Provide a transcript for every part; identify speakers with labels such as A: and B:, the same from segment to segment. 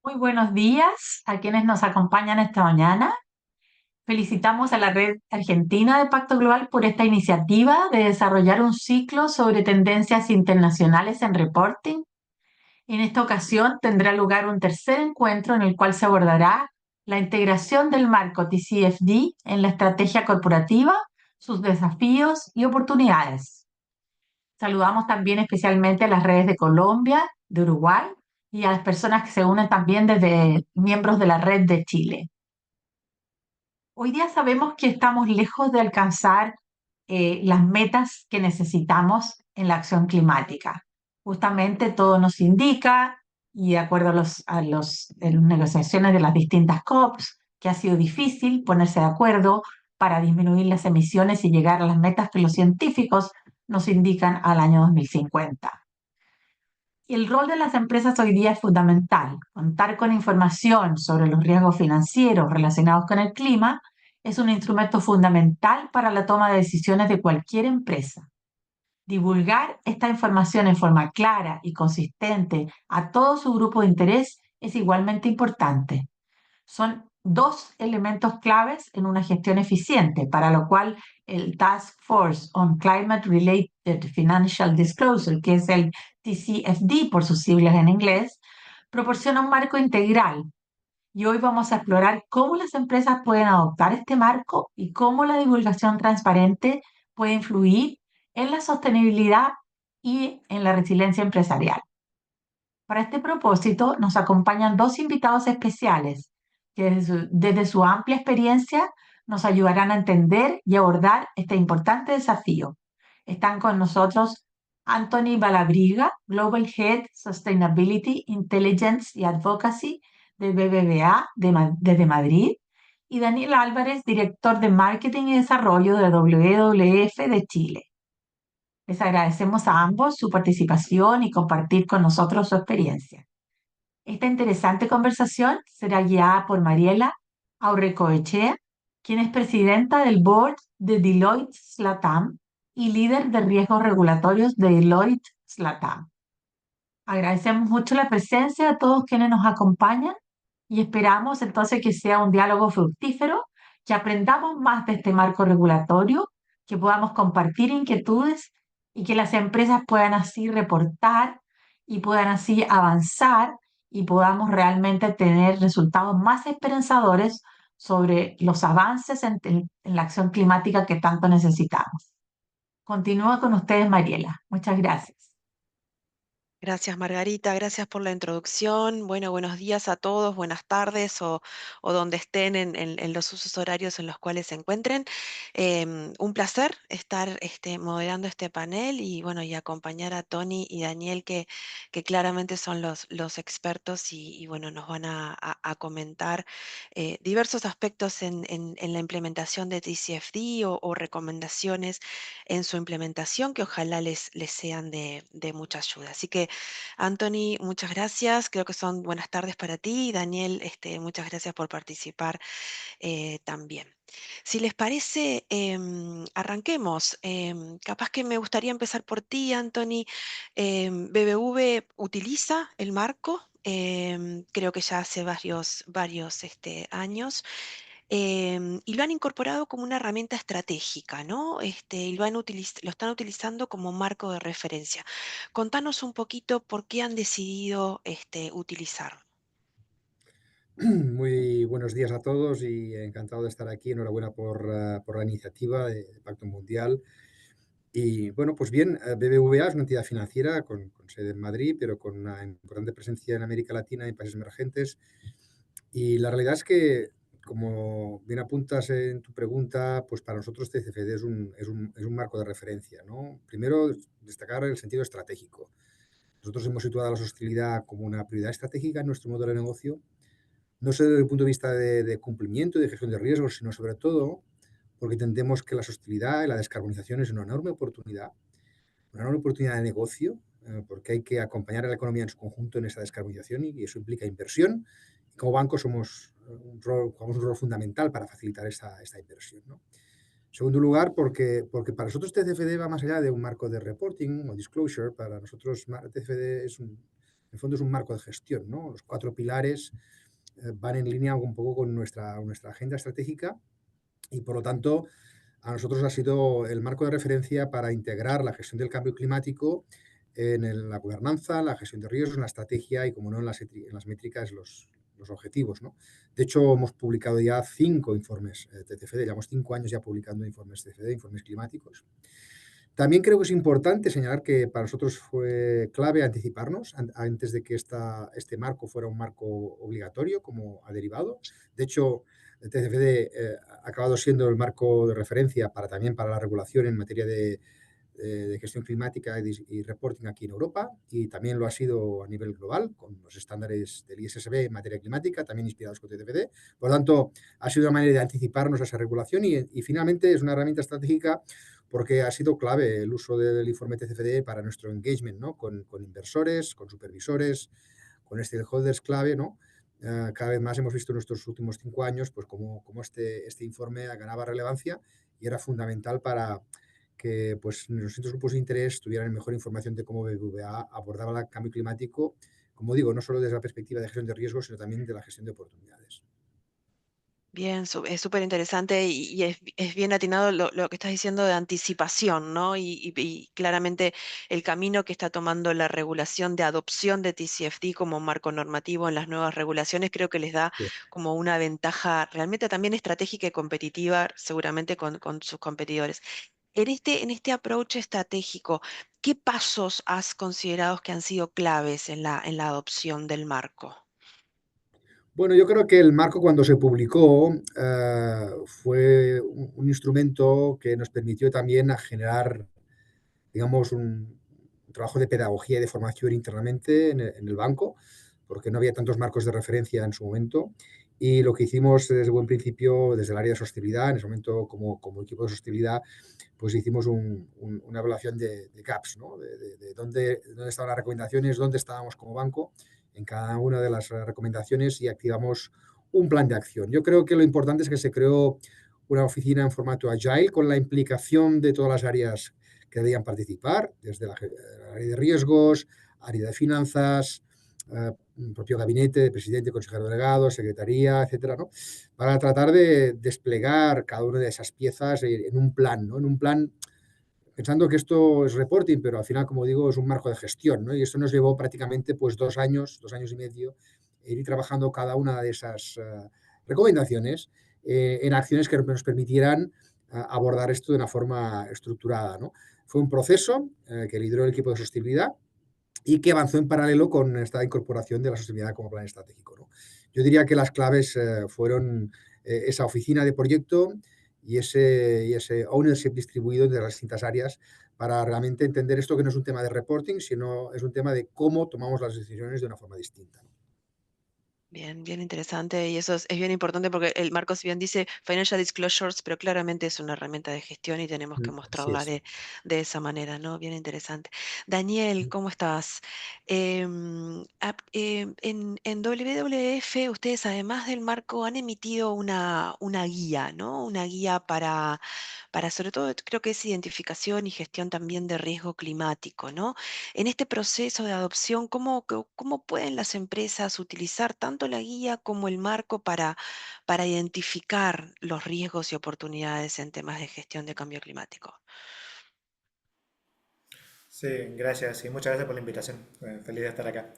A: Muy buenos días a quienes nos acompañan esta mañana. Felicitamos a la Red Argentina de Pacto Global por esta iniciativa de desarrollar un ciclo sobre tendencias internacionales en reporting. En esta ocasión tendrá lugar un tercer encuentro en el cual se abordará la integración del marco TCFD en la estrategia corporativa, sus desafíos y oportunidades. Saludamos también especialmente a las redes de Colombia, de Uruguay y a las personas que se unen también desde miembros de la red de Chile. Hoy día sabemos que estamos lejos de alcanzar las metas que necesitamos en la acción climática. Justamente todo nos indica, y de acuerdo a las negociaciones de las distintas COPs, que ha sido difícil ponerse de acuerdo para disminuir las emisiones y llegar a las metas que los científicos nos indican al año 2050. Y el rol de las empresas hoy día es fundamental. Contar con información sobre los riesgos financieros relacionados con el clima es un instrumento fundamental para la toma de decisiones de cualquier empresa. Divulgar esta información en forma clara y consistente a todo su grupo de interés es igualmente importante. Son dos elementos claves en una gestión eficiente, para lo cual el Task Force on Climate Related Financial Disclosure, que es el TCFD por sus siglas en inglés, proporciona un marco integral. Y hoy vamos a explorar cómo las empresas pueden adoptar este marco y cómo la divulgación transparente puede influir en la sostenibilidad y en la resiliencia empresarial. Para este propósito, nos acompañan dos invitados especiales que desde su amplia experiencia nos ayudarán a entender y abordar este importante desafío. Están con nosotros Anthony Balabriga, Global Head Sustainability, Intelligence y Advocacy de BBVA desde Madrid, y Daniel Álvarez, director de Marketing y Desarrollo de WWF de Chile. Les agradecemos a ambos su participación y compartir con nosotros su experiencia. Esta interesante conversación será guiada por Mariela Aurrecoechea, quien es presidenta del board de Deloitte Latam y líder de riesgos regulatorios de Deloitte Latam. Agradecemos mucho la presencia de todos quienes nos acompañan y esperamos entonces que sea un diálogo fructífero, que aprendamos más de este marco regulatorio, que podamos compartir inquietudes y que las empresas puedan así reportar y puedan así avanzar y podamos realmente tener resultados más esperanzadores sobre los avances en la acción climática que tanto necesitamos. Continúa con ustedes, Mariela. Muchas gracias.
B: Gracias, Margarita. Gracias por la introducción. Bueno, buenos días a todos, buenas tardes o donde estén en los usos horarios en los cuales se encuentren. Un placer estar moderando este panel y, bueno, y acompañar a Tony y Daniel, que claramente son los expertos y, bueno, nos van a comentar diversos aspectos en la implementación de TCFD o recomendaciones en su implementación que ojalá les sean de mucha ayuda. Así que Anthony, muchas gracias. Creo que son buenas tardes para ti. Daniel, muchas gracias por participar también. Si les parece, arranquemos. Capaz que me gustaría empezar por ti, Anthony. BBV utiliza el marco. Creo que ya hace varios años y lo han incorporado como una herramienta estratégica, ¿no? Y lo están utilizando como marco de referencia. Contanos un poquito por qué han decidido utilizarlo.
C: Muy buenos días a todos y encantado de estar aquí. Enhorabuena por la iniciativa de Pacto Mundial. Y bueno, pues bien, BBVA es una entidad financiera con sede en Madrid, pero con una importante presencia en América Latina y en países emergentes. Y la realidad es que, como bien apuntas en tu pregunta, pues para nosotros TCFD es un marco de referencia, ¿no? Primero, destacar el sentido estratégico. Nosotros hemos situado la sostenibilidad como una prioridad estratégica en nuestro modelo de negocio, no solo desde el punto de vista de cumplimiento y de gestión de riesgos, sino sobre todo porque entendemos que la sostenibilidad y la descarbonización es una enorme oportunidad de negocio, porque hay que acompañar a la economía en su conjunto en esa descarbonización y eso implica inversión. Y como banco jugamos un rol fundamental para facilitar esta inversión, ¿no? En segundo lugar, porque para nosotros TCFD va más allá de un marco de reporting o disclosure. Para nosotros TCFD el fondo es un marco de gestión, ¿no? Los 4 pilares van en línea un poco con nuestra agenda estratégica y, por lo tanto, a nosotros ha sido el marco de referencia para integrar la gestión del cambio climático en la gobernanza, la gestión de riesgos, en la estrategia y, como no, en las métricas, los objetivos, ¿no? De hecho, hemos publicado ya 5 informes TCFD, llevamos 5 años ya publicando informes TCFD, informes climáticos. También creo que es importante señalar que para nosotros fue clave anticiparnos antes de que este marco fuera un marco obligatorio, como ha derivado. De hecho, el TCFD ha acabado siendo el marco de referencia también para la regulación en materia de gestión climática y reporting aquí en Europa, y también lo ha sido a nivel global, con los estándares del ISSB en materia climática, también inspirados con TCFD. Por lo tanto, ha sido una manera de anticiparnos a esa regulación y finalmente es una herramienta estratégica porque ha sido clave el uso del informe TCFD para nuestro engagement, ¿no? Con inversores, con supervisores, con stakeholders clave, ¿no? Cada vez más hemos visto en nuestros últimos 5 años pues, cómo este informe ganaba relevancia y era fundamental para que pues, los distintos grupos de interés tuvieran mejor información de cómo BBVA abordaba el cambio climático, como digo, no solo desde la perspectiva de gestión de riesgos, sino también de la gestión de oportunidades.
B: Bien, es súper interesante y es bien atinado lo que estás diciendo de anticipación, ¿no? Y claramente el camino que está tomando la regulación de adopción de TCFD como marco normativo en las nuevas regulaciones creo que les da
C: Sí.
B: como una ventaja realmente también estratégica y competitiva, seguramente con sus competidores. En este approach estratégico, ¿qué pasos has considerado que han sido claves en la adopción del marco?
C: Bueno, yo creo que el marco cuando se publicó fue un instrumento que nos permitió también a generar, digamos, un trabajo de pedagogía y de formación internamente en el banco, porque no había tantos marcos de referencia en su momento. Y lo que hicimos desde buen principio, desde el área de sostenibilidad, en ese momento como equipo de sostenibilidad, pues hicimos una evaluación de gaps, ¿no? De dónde estaban las recomendaciones, dónde estábamos como banco en cada una de las recomendaciones y activamos un plan de acción. Yo creo que lo importante es que se creó una oficina en formato agile con la implicación de todas las áreas que debían participar, desde la área de riesgos, área de finanzas, propio gabinete de presidente, consejero delegado, secretaría, etcétera, ¿no? Para tratar de desplegar cada una de esas piezas en un plan, ¿no? En un plan pensando que esto es reporting, pero al final, como digo, es un marco de gestión, ¿no? Y esto nos llevó prácticamente pues 2 años y medio, ir trabajando cada una de esas recomendaciones en acciones que nos permitieran abordar esto de una forma estructurada, ¿no? Fue un proceso que lideró el equipo de sostenibilidad y que avanzó en paralelo con esta incorporación de la sostenibilidad como plan estratégico, ¿no? Yo diría que las claves fueron esa oficina de proyecto y ese ownership distribuido entre las distintas áreas para realmente entender esto que no es un tema de reporting, sino es un tema de cómo tomamos las decisiones de una forma distinta, ¿no?
B: Bien, bien interesante y eso es bien importante porque el marco si bien dice financial disclosures, pero claramente es una herramienta de gestión y tenemos que
C: Así
B: mostrarla
C: es.
B: de esa manera, ¿no? Bien interesante. Daniel, ¿cómo estás? En WWF ustedes además del marco han emitido una guía, ¿no? Una guía para sobre todo creo que es identificación y gestión también de riesgo climático, ¿no? En este proceso de adopción, ¿cómo pueden las empresas utilizar tanto la guía como el marco para identificar los riesgos y oportunidades en temas de gestión de cambio climático?
D: Sí, gracias y muchas gracias por la invitación. Feliz de estar acá.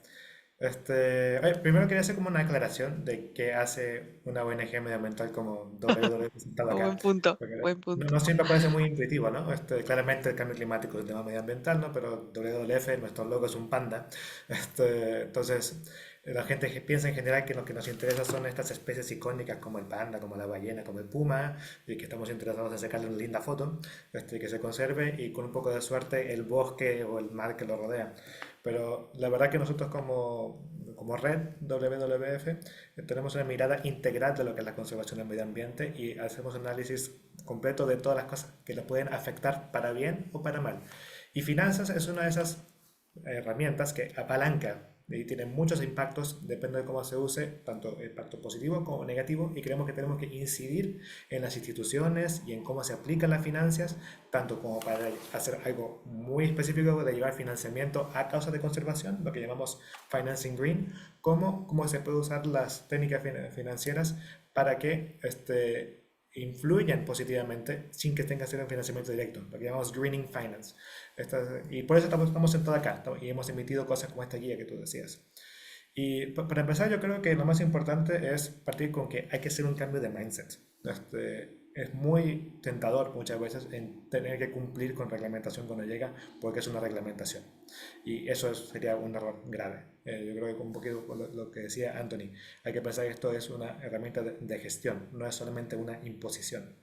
D: Primero quería hacer como una aclaración de qué hace una ONG medioambiental como WWF sentado acá,
B: Buen punto,
D: porque
B: buen
D: no,
B: punto.
D: no siempre parece muy intuitivo, ¿no? Claramente el cambio climático es un tema medioambiental, ¿no? Pero WWF, nuestro logo es un panda. Entonces, la gente piensa en general que lo que nos interesa son estas especies icónicas como el panda, como la ballena, como el puma, y que estamos interesados en sacarle una linda foto, que se conserve y con un poco de suerte el bosque o el mar que lo rodea. Pero la verdad que nosotros como red WWF tenemos una mirada integral de lo que es la conservación del medio ambiente y hacemos un análisis completo de todas las cosas que le pueden afectar para bien o para mal. Y finanzas es una de esas herramientas que apalanca y tiene muchos impactos, depende de cómo se use, tanto impacto positivo como negativo, y creemos que tenemos que incidir en las instituciones y en cómo se aplican las finanzas, tanto como para hacer algo muy específico de llevar financiamiento a causas de conservación, lo que llamamos financing green, como cómo se puede usar las técnicas financieras para que influyan positivamente sin que tenga que ser un financiamiento directo, lo que llamamos greening finance. Y por eso estamos sentados acá y hemos emitido cosas como esta guía que tú decías. Y para empezar, yo creo que lo más importante es partir con que hay que hacer un cambio de mindset. Es muy tentador muchas veces en tener que cumplir con reglamentación cuando llega, porque es una reglamentación. Y eso sería un error grave. Yo creo que un poquito lo que decía Anthony, hay que pensar que esto es una herramienta de gestión, no es solamente una imposición.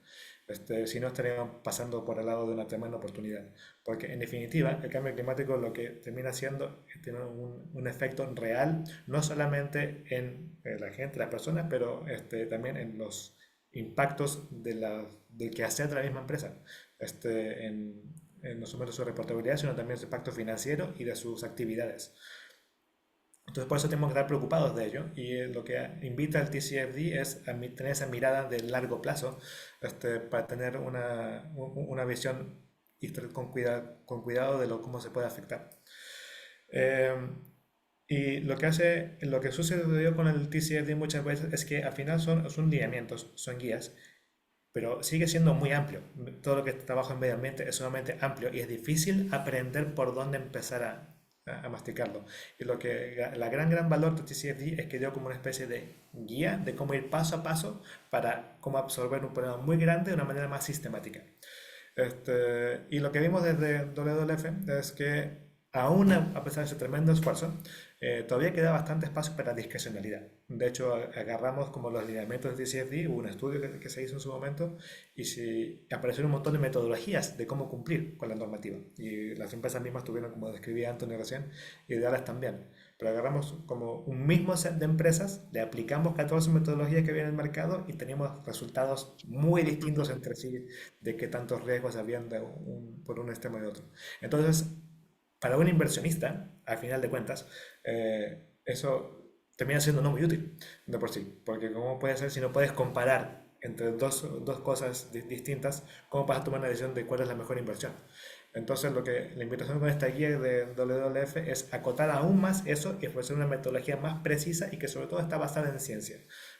D: Si no estaríamos pasando por el lado de una tremenda oportunidad. Porque en definitiva, el cambio climático lo que termina haciendo es tener un efecto real, no solamente en la gente, las personas, pero también en los impactos del quehacer de la misma empresa, no solamente su reportabilidad, sino también su impacto financiero y de sus actividades. Entonces, por eso tenemos que estar preocupados de ello. Y lo que invita al TCFD es a tener esa mirada de largo plazo, para tener una visión y estar con cuidado de cómo se puede afectar. Eh, y lo que sucedió con el TCFD muchas veces es que al final son lineamientos, son guías, pero sigue siendo muy amplio. Todo lo que trabaja en medio ambiente es sumamente amplio y es difícil aprender por dónde empezar a masticarlo. Y la gran valor de TCFD es que dio como una especie de guía de cómo ir paso a paso para cómo absorber un problema muy grande de una manera más sistemática. Y lo que vimos desde WWF es que aún a pesar de ese tremendo esfuerzo, todavía queda bastante espacio para discrecionalidad. De hecho, agarramos como los lineamientos de TCFD, hubo un estudio que se hizo en su momento y aparecieron un montón de metodologías de cómo cumplir con la normativa. Y las empresas mismas tuvieron, como describía Antonio recién, ideales también. Pero agarramos como un mismo set de empresas, le aplicamos 14 metodologías que había en el mercado y teníamos resultados muy distintos entre sí de qué tantos riesgos habían por un extremo y de otro. Entonces, para un inversionista, al final de cuentas, eso termina siendo no muy útil de por sí, porque ¿cómo puede ser si no puedes comparar entre dos cosas distintas, cómo vas a tomar una decisión de cuál es la mejor inversión? Entonces, la invitación con esta guía de WWF es acotar aún más eso y ofrecer una metodología más precisa y que sobre todo está basada en ciencia.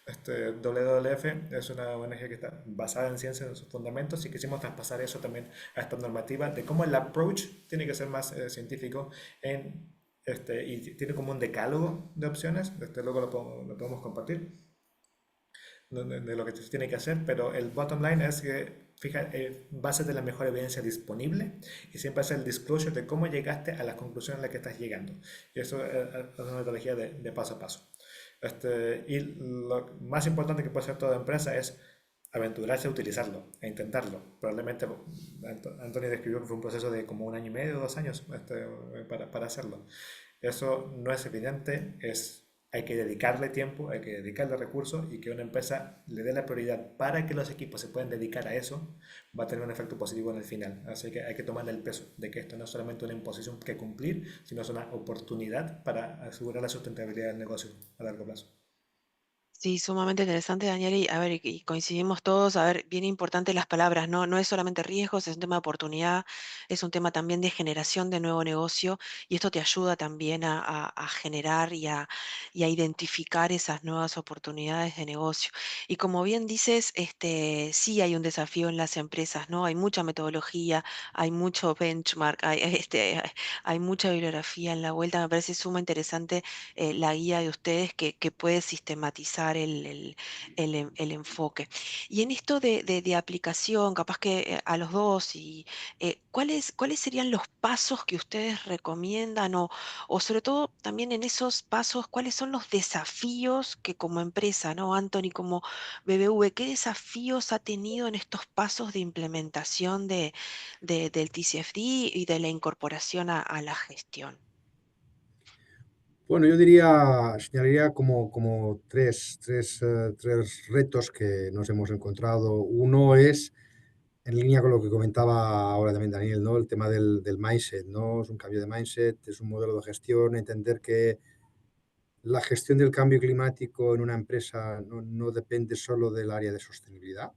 D: WWF es una ONG que está basada en ciencia, en sus fundamentos, y quisimos traspasar eso también a esta normativa de cómo el approach tiene que ser más científico y tiene como un decálogo de opciones. Luego lo podemos compartir de lo que se tiene que hacer, pero el bottom line es que fija, base de la mejor evidencia disponible y siempre hace el disclosure de cómo llegaste a la conclusión a la que estás llegando. Y eso es una metodología de paso a paso. Y lo más importante que puede hacer toda empresa es aventurarse a utilizarlo, e intentarlo. Probablemente Antonio describió que fue un proceso de como 1 año y medio, 2 años para hacerlo. Eso no es evidente, hay que dedicarle tiempo, hay que dedicarle recursos y que una empresa le dé la prioridad para que los equipos se puedan dedicar a eso, va a tener un efecto positivo en el final. Así que hay que tomarle el peso de que esto no es solamente una imposición que cumplir, sino es una oportunidad para asegurar la sustentabilidad del negocio a largo plazo.
B: Sí, sumamente interesante, Daniel, y a ver, y coincidimos todos, a ver, bien importantes las palabras, ¿no? No es solamente riesgos, es un tema de oportunidad, es un tema también de generación de nuevo negocio, y esto te ayuda también a generar y a identificar esas nuevas oportunidades de negocio. Y como bien dices, sí hay un desafío en las empresas, ¿no? Hay mucha metodología, hay mucho benchmark, hay mucha bibliografía en la vuelta. Me parece sumamente interesante la guía de ustedes que puede sistematizar el enfoque. Y en esto de aplicación, capaz que a los dos, ¿cuáles serían los pasos que ustedes recomiendan o sobre todo también en esos pasos, cuáles son los desafíos que como empresa, ¿no? Anthony, como BBV, ¿qué desafíos ha tenido en estos pasos de implementación del TCFD y de la incorporación a la gestión?
C: Bueno, señalaría como tres retos que nos hemos encontrado. Uno es en línea con lo que comentaba ahora también Daniel, ¿no? El tema del mindset, ¿no? Es un cambio de mindset, es un modelo de gestión, entender que la gestión del cambio climático en una empresa no depende solo del área de sostenibilidad,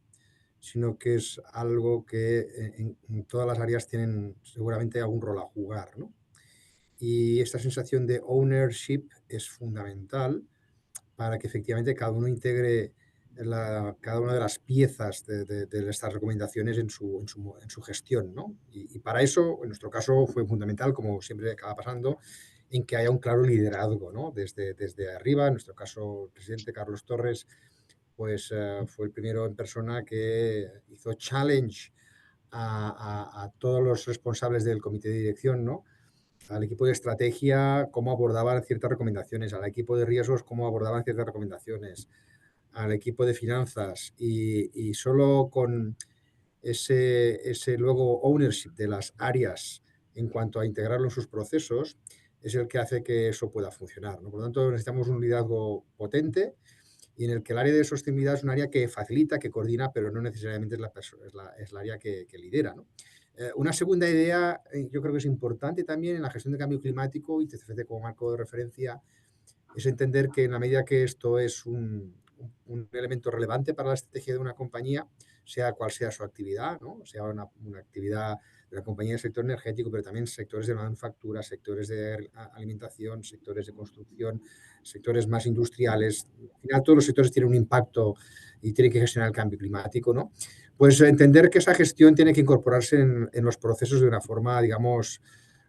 C: sino que es algo que en todas las áreas tienen seguramente algún rol a jugar, ¿no? Y esta sensación de ownership es fundamental para que efectivamente cada uno integre cada una de las piezas de estas recomendaciones en su gestión, ¿no? Y para eso, en nuestro caso, fue fundamental, como siempre acaba pasando, en que haya un claro liderazgo, ¿no? Desde arriba, en nuestro caso, el presidente Carlos Torres, pues fue el primero en persona que hizo challenge a todos los responsables del comité de dirección, ¿no? Al equipo de estrategia, cómo abordaban ciertas recomendaciones, al equipo de riesgos, cómo abordaban ciertas recomendaciones, al equipo de finanzas y solo con ese luego ownership de las áreas en cuanto a integrarlo en sus procesos es el que hace que eso pueda funcionar, ¿no? Por lo tanto, necesitamos un liderazgo potente y en el que el área de sostenibilidad es un área que facilita, que coordina, pero no necesariamente es el área que lidera, ¿no? Una segunda idea, yo creo que es importante también en la gestión de cambio climático y TCFD como marco de referencia, es entender que en la medida que esto es un elemento relevante para la estrategia de una compañía, sea cual sea su actividad, ¿no? Sea una actividad de la compañía del sector energético, pero también sectores de manufactura, sectores de alimentación, sectores de construcción, sectores más industriales. Al final, todos los sectores tienen un impacto y tienen que gestionar el cambio climático, ¿no? Pues entender que esa gestión tiene que incorporarse en los procesos de una forma, digamos,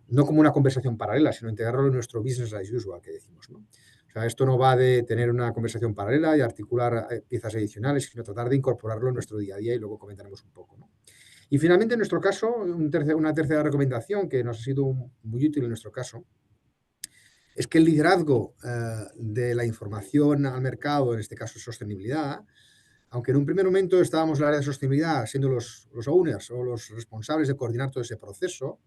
C: no como una conversación paralela, sino integrarlo en nuestro business as usual, que decimos, ¿no? O sea, esto no va de tener una conversación paralela y articular piezas adicionales, sino tratar de incorporarlo en nuestro día a día y luego comentaremos un poco, ¿no? Y finalmente, en nuestro caso, una tercera recomendación que nos ha sido muy útil en nuestro caso, es que el liderazgo de la información al mercado, en este caso sostenibilidad, aunque en un primer momento estábamos en el área de sostenibilidad siendo los owners o los responsables de coordinar todo ese proceso,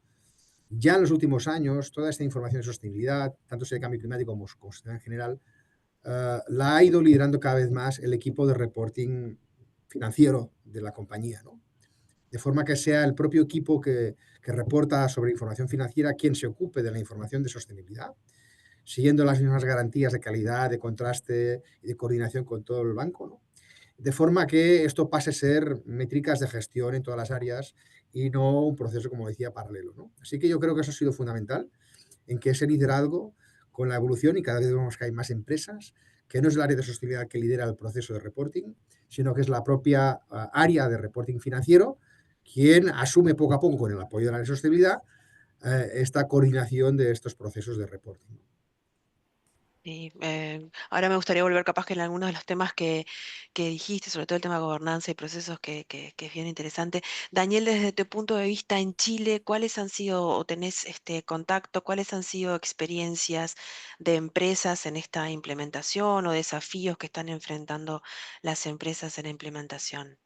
C: ya en los últimos años, toda esta información de sostenibilidad, tanto sea de cambio climático como sostenibilidad en general, la ha ido liderando cada vez más el equipo de reporting financiero de la compañía, ¿no? De forma que sea el propio equipo que reporta sobre información financiera quien se ocupe de la información de sostenibilidad, siguiendo las mismas garantías de calidad, de contraste y de coordinación con todo el banco, ¿no? De forma que esto pase a ser métricas de gestión en todas las áreas y no un proceso, como decía, paralelo, ¿no? Así que yo creo que eso ha sido fundamental en que ese liderazgo con la evolución, y cada vez vemos que hay más empresas, que no es el área de sostenibilidad que lidera el proceso de reporting, sino que es la propia área de reporting financiero quien asume poco a poco, con el apoyo de la área de sostenibilidad, esta coordinación de estos procesos de reporting.
B: Sí, ahora me gustaría volver capaz que en algunos de los temas que dijiste, sobre todo el tema de gobernanza y procesos que es bien interesante. Daniel, desde tu punto de vista en Chile, ¿cuáles han sido, o tenés este contacto, cuáles han sido experiencias de empresas en esta implementación o desafíos que están enfrentando las empresas en la implementación?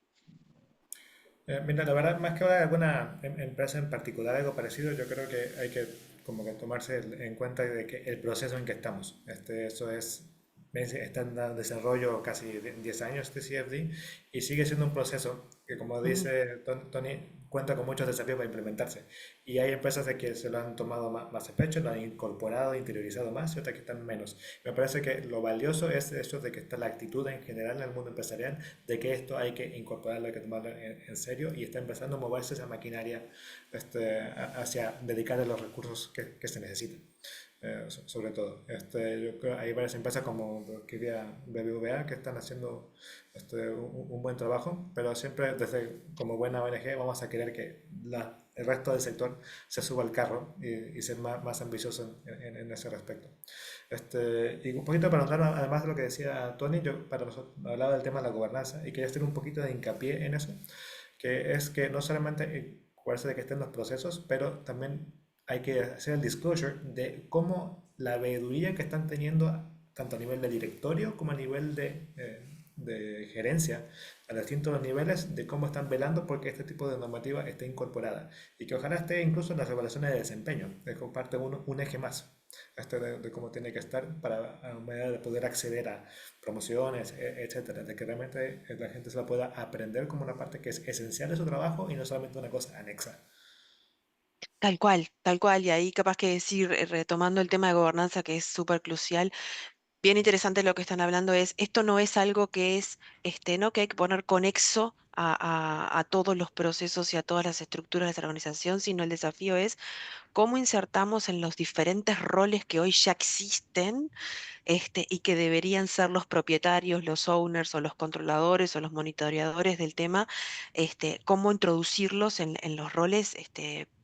D: Mira, la verdad, más que ahora alguna empresa en particular, algo parecido, yo creo que hay que como que tomarse en cuenta de que el proceso en que estamos. Eso es, está en desarrollo casi 10 años este CFD y sigue siendo un proceso que, como
A: Ujú.
D: dice Tony, cuenta con muchos desafíos para implementarse. Y hay empresas de que se lo han tomado más a pecho, lo han incorporado, interiorizado más y otras que están menos. Me parece que lo valioso es eso de que está la actitud en general en el mundo empresarial, de que esto hay que incorporarlo, hay que tomarlo en serio y está empezando a moverse esa maquinaria hacia dedicarle los recursos que se necesitan. Sobre todo, yo creo hay varias empresas como Kiria BBVA que están haciendo un buen trabajo, pero siempre desde como buena ONG vamos a querer que el resto del sector se suba al carro y ser más ambicioso en ese respecto. Y un poquito para hablar, además de lo que decía Tony, yo para nosotros hablaba del tema de la gobernanza y quería hacer un poquito de hincapié en eso, que es que no solamente cuidarse de que estén los procesos, pero también hay que hacer el disclosure de cómo la veeduría que están teniendo tanto a nivel de directorio como a nivel de gerencia, a distintos niveles, de cómo están velando porque este tipo de normativa esté incorporada y que ojalá esté incluso en las evaluaciones de desempeño, de comparte un eje más de cómo tiene que estar para a manera de poder acceder a promociones, etcétera, de que realmente la gente se la pueda aprender como una parte que es esencial de su trabajo y no solamente una cosa anexa.
B: Tal cual, y ahí capaz que decir, retomando el tema de gobernanza que es súper crucial. bien interesante lo que están hablando es, esto no es algo que es, ¿no? Que hay que poner conexo a todos los procesos y a todas las estructuras de esa organización, sino el desafío es cómo insertamos en los diferentes roles que hoy ya existen, y que deberían ser los propietarios, los owners o los controladores o los monitoreadores del tema, cómo introducirlos en los roles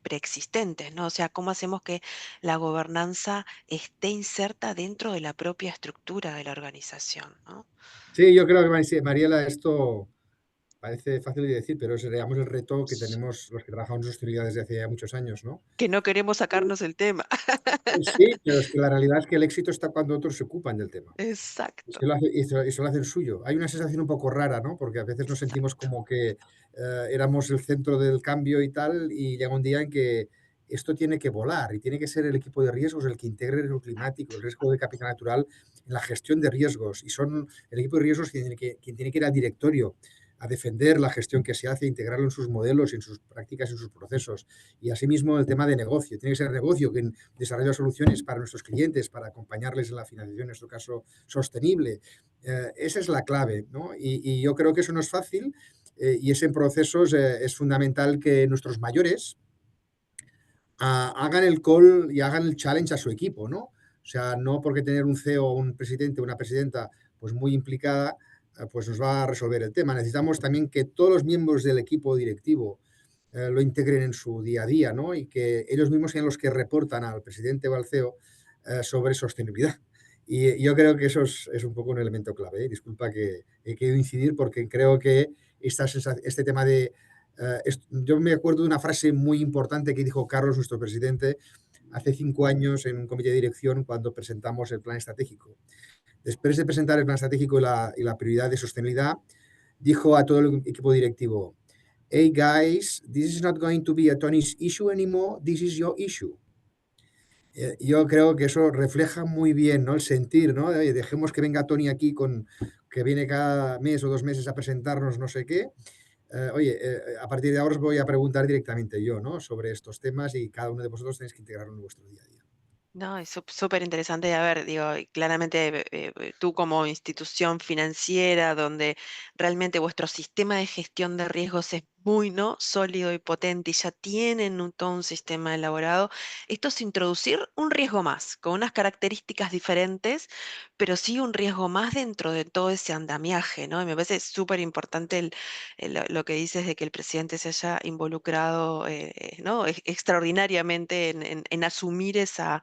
B: preexistentes, ¿no? O sea, cómo hacemos que la gobernanza esté inserta dentro de la propia estructura de la organización, ¿no?
C: Sí, yo creo que Mariela, esto parece fácil de decir, pero es, digamos, el reto que tenemos los que trabajamos en sostenibilidad desde hace ya muchos años, ¿no?
B: Que no queremos sacarnos el tema.
C: Sí, pero es que la realidad es que el éxito está cuando otros se ocupan del tema. Y
B: Exacto.
C: se lo hacen suyo. Hay una sensación un poco rara, ¿no? Porque a veces nos sentimos
B: Exacto.
C: como que éramos el centro del cambio y tal, y llega un día en que esto tiene que volar y tiene que ser el equipo de riesgos el que integre el riesgo climático, el riesgo de capital natural en la gestión de riesgos. Y son el equipo de riesgos quien tiene que ir al directorio a defender la gestión que se hace, integrarlo en sus modelos, en sus prácticas, en sus procesos. Y asimismo el tema de negocio. Tiene que ser negocio quien desarrolla soluciones para nuestros clientes, para acompañarles en la financiación, en nuestro caso, sostenible. Esa es la clave, ¿no? Y yo creo que eso no es fácil y ese proceso es fundamental que nuestros mayores hagan el call y hagan el challenge a su equipo, ¿no? O sea, no porque tener un CEO, un presidente, una presidenta, pues muy implicada, pues nos va a resolver el tema. Necesitamos también que todos los miembros del equipo directivo lo integren en su día a día, ¿no? Y que ellos mismos sean los que reportan al presidente o al CEO sobre sostenibilidad. Y yo creo que eso es un poco un elemento clave, ¿eh? Disculpa que he querido incidir porque creo que este tema de yo me acuerdo de una frase muy importante que dijo Carlos, nuestro presidente, hace 5 años en un comité de dirección cuando presentamos el plan estratégico. Después de presentar el plan estratégico y la prioridad de sostenibilidad, dijo a todo el equipo directivo, hey guys, this is not going to be a Tony's issue anymore, this is your issue. Yo creo que eso refleja muy bien, ¿no? El sentir, ¿no? De, dejemos que venga Tony aquí que viene cada mes o 2 meses a presentarnos no sé qué, oye, a partir de ahora os voy a preguntar directamente yo, ¿no? Sobre estos temas y cada uno de vosotros tenéis que integrarlo en vuestro día a día.
B: No, es súper interesante. A ver, digo, y claramente tú como institución financiera, donde realmente vuestro sistema de gestión de riesgos es muy, ¿no? Sólido y potente y ya tienen todo un sistema elaborado, esto es introducir un riesgo más, con unas características diferentes, pero sí un riesgo más dentro de todo ese andamiaje, ¿no? Y me parece súper importante lo que dices de que el presidente se haya involucrado, ¿no? Extraordinariamente en asumir esa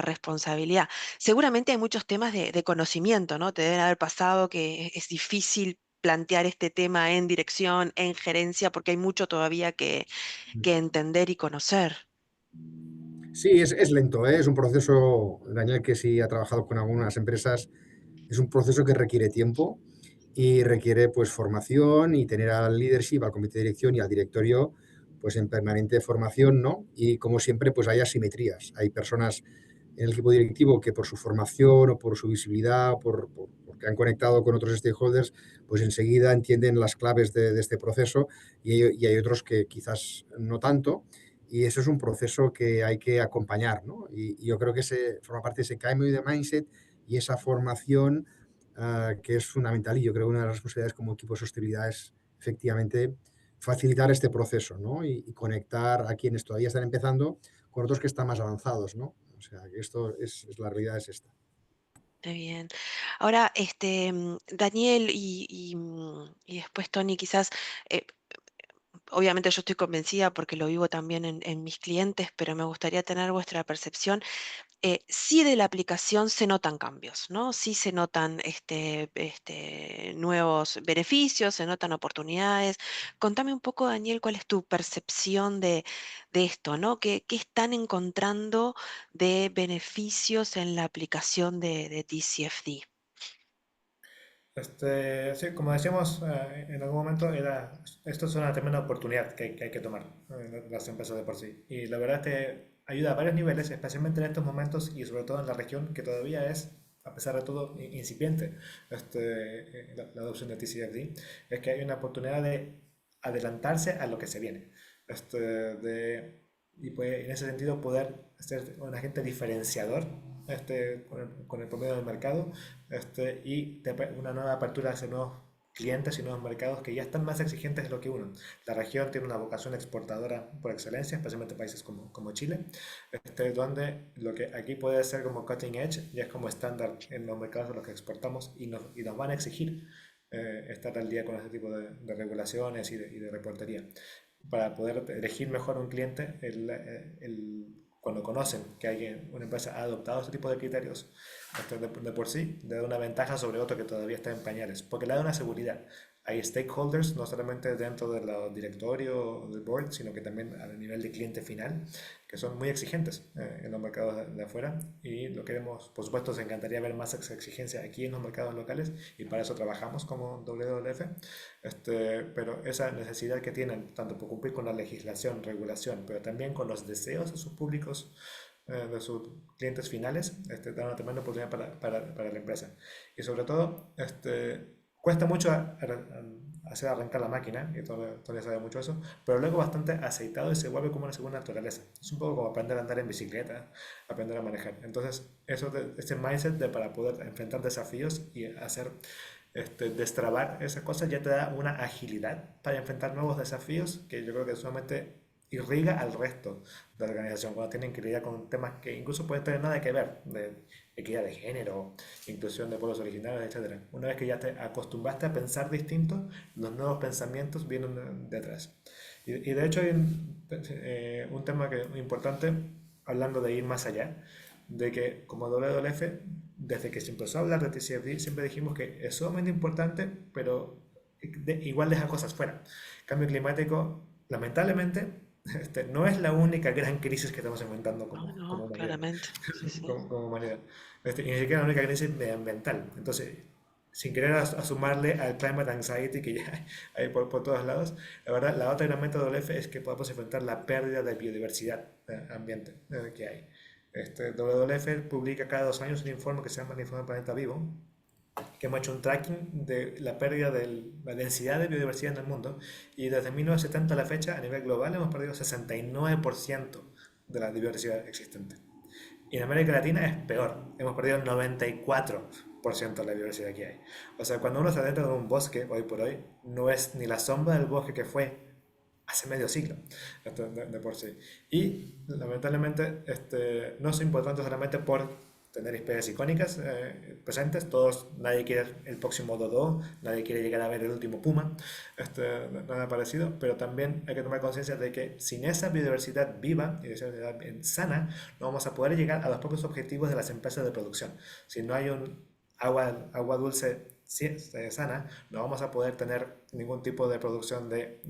B: responsabilidad. Seguramente hay muchos temas de conocimiento, ¿no? Te deben haber pasado que es difícil plantear este tema en dirección, en gerencia, porque hay mucho todavía que entender y conocer.
C: Sí, es lento, ¿eh? Es un proceso, Daniel, que sí ha trabajado con algunas empresas, es un proceso que requiere tiempo y requiere pues formación y tener al leadership, al comité de dirección y al directorio pues en permanente formación, ¿no? Y como siempre pues hay asimetrías, hay personas en el equipo directivo que por su formación o por su visibilidad, porque han conectado con otros stakeholders, pues enseguida entienden las claves de este proceso y hay otros que quizás no tanto. Y eso es un proceso que hay que acompañar, ¿no? Y yo creo que forma parte de ese cambio de mindset y esa formación que es fundamental. Y yo creo que una de las responsabilidades como equipo de sostenibilidad es efectivamente facilitar este proceso, ¿no? Y conectar a quienes todavía están empezando con otros que están más avanzados, ¿no? O sea, que esto la realidad es esta.
B: Está bien. Ahora, Daniel y después Tony, quizás, eh, obviamente yo estoy convencida porque lo vivo también en mis clientes, pero me gustaría tener vuestra percepción. Sí de la aplicación se notan cambios, ¿no? Sí se notan nuevos beneficios, se notan oportunidades. Contame un poco, Daniel, cuál es tu percepción de esto, ¿no? ¿Qué están encontrando de beneficios en la aplicación de TCFD?
D: Sí, como decíamos en algún momento, esto es una tremenda oportunidad que hay que tomar las empresas de por sí. Y la verdad es que ayuda a varios niveles, especialmente en estos momentos y sobre todo en la región que todavía es, a pesar de todo, incipiente la adopción de TCFD. Es que hay una oportunidad de adelantarse a lo que se viene. De y pues en ese sentido poder ser un agente diferenciador con el promedio del mercado y una nueva apertura hacia nuevos clientes y nuevos mercados que ya están más exigentes de lo que uno. La región tiene una vocación exportadora por excelencia, especialmente países como Chile, donde lo que aquí puede ser como cutting edge ya es como estándar en los mercados a los que exportamos y nos van a exigir estar al día con este tipo de regulaciones y de reportería para poder elegir mejor un cliente, cuando conocen que una empresa ha adoptado este tipo de criterios, de por sí, le da una ventaja sobre otro que todavía está en pañales, porque le da una seguridad. Hay stakeholders, no solamente dentro del directorio o del board, sino que también a nivel de cliente final, que son muy exigentes en los mercados de afuera. Y lo queremos, por supuesto, nos encantaría ver más exigencia aquí en los mercados locales y para eso trabajamos como WWF. Pero esa necesidad que tienen, tanto por cumplir con la legislación, regulación, pero también con los deseos de sus públicos, de sus clientes finales, da una tremenda oportunidad para la empresa. Y sobre todo, cuesta mucho hacer arrancar la máquina, y Tony sabe mucho eso, pero luego bastante aceitado y se vuelve como una segunda naturaleza. Es un poco como aprender a andar en bicicleta, aprender a manejar. Entonces, ese mindset para poder enfrentar desafíos y hacer destrabar esas cosas ya te da una agilidad para enfrentar nuevos desafíos que yo creo que solamente irriga al resto de la organización cuando tienen que lidiar con temas que incluso pueden tener nada que ver, de equidad de género, inclusión de pueblos originarios, etcétera. Una vez que ya te acostumbraste a pensar distinto, los nuevos pensamientos vienen detrás. Y de hecho hay un tema importante, hablando de ir más allá, de que como WWF, desde que se empezó a hablar de TCFD, siempre dijimos que es sumamente importante, pero igual deja cosas fuera. Cambio climático, lamentablemente, no es la única gran crisis que estamos enfrentando
B: No,
D: como
B: no,
D: humanidad.
B: claramente. Sí, sí.
D: Como humanidad. Y ni siquiera la única crisis medioambiental. Entonces, sin querer sumarle al climate anxiety que ya hay por todos lados, la verdad, la otra gran meta de WF es que podamos enfrentar la pérdida de biodiversidad ambiente que hay. WWF publica cada 2 años un informe que se llama el Informe Planeta Vivo, que hemos hecho un tracking de la pérdida de la densidad de biodiversidad en el mundo y desde 1970 a la fecha a nivel global hemos perdido 69% de la diversidad existente. Y en América Latina es peor, hemos perdido el 94% de la biodiversidad que hay. O sea, cuando uno se adentra en un bosque hoy por hoy, no es ni la sombra del bosque que fue hace medio siglo, de por sí. Y lamentablemente no es importante solamente por tener especies icónicas presentes, nadie quiere el próximo dodo, nadie quiere llegar a ver el último puma, nada parecido, pero también hay que tomar conciencia de que sin esa biodiversidad viva y biodiversidad sana, no vamos a poder llegar a los propios objetivos de las empresas de producción. Si no hay un agua dulce sana, no vamos a poder tener ningún tipo de producción de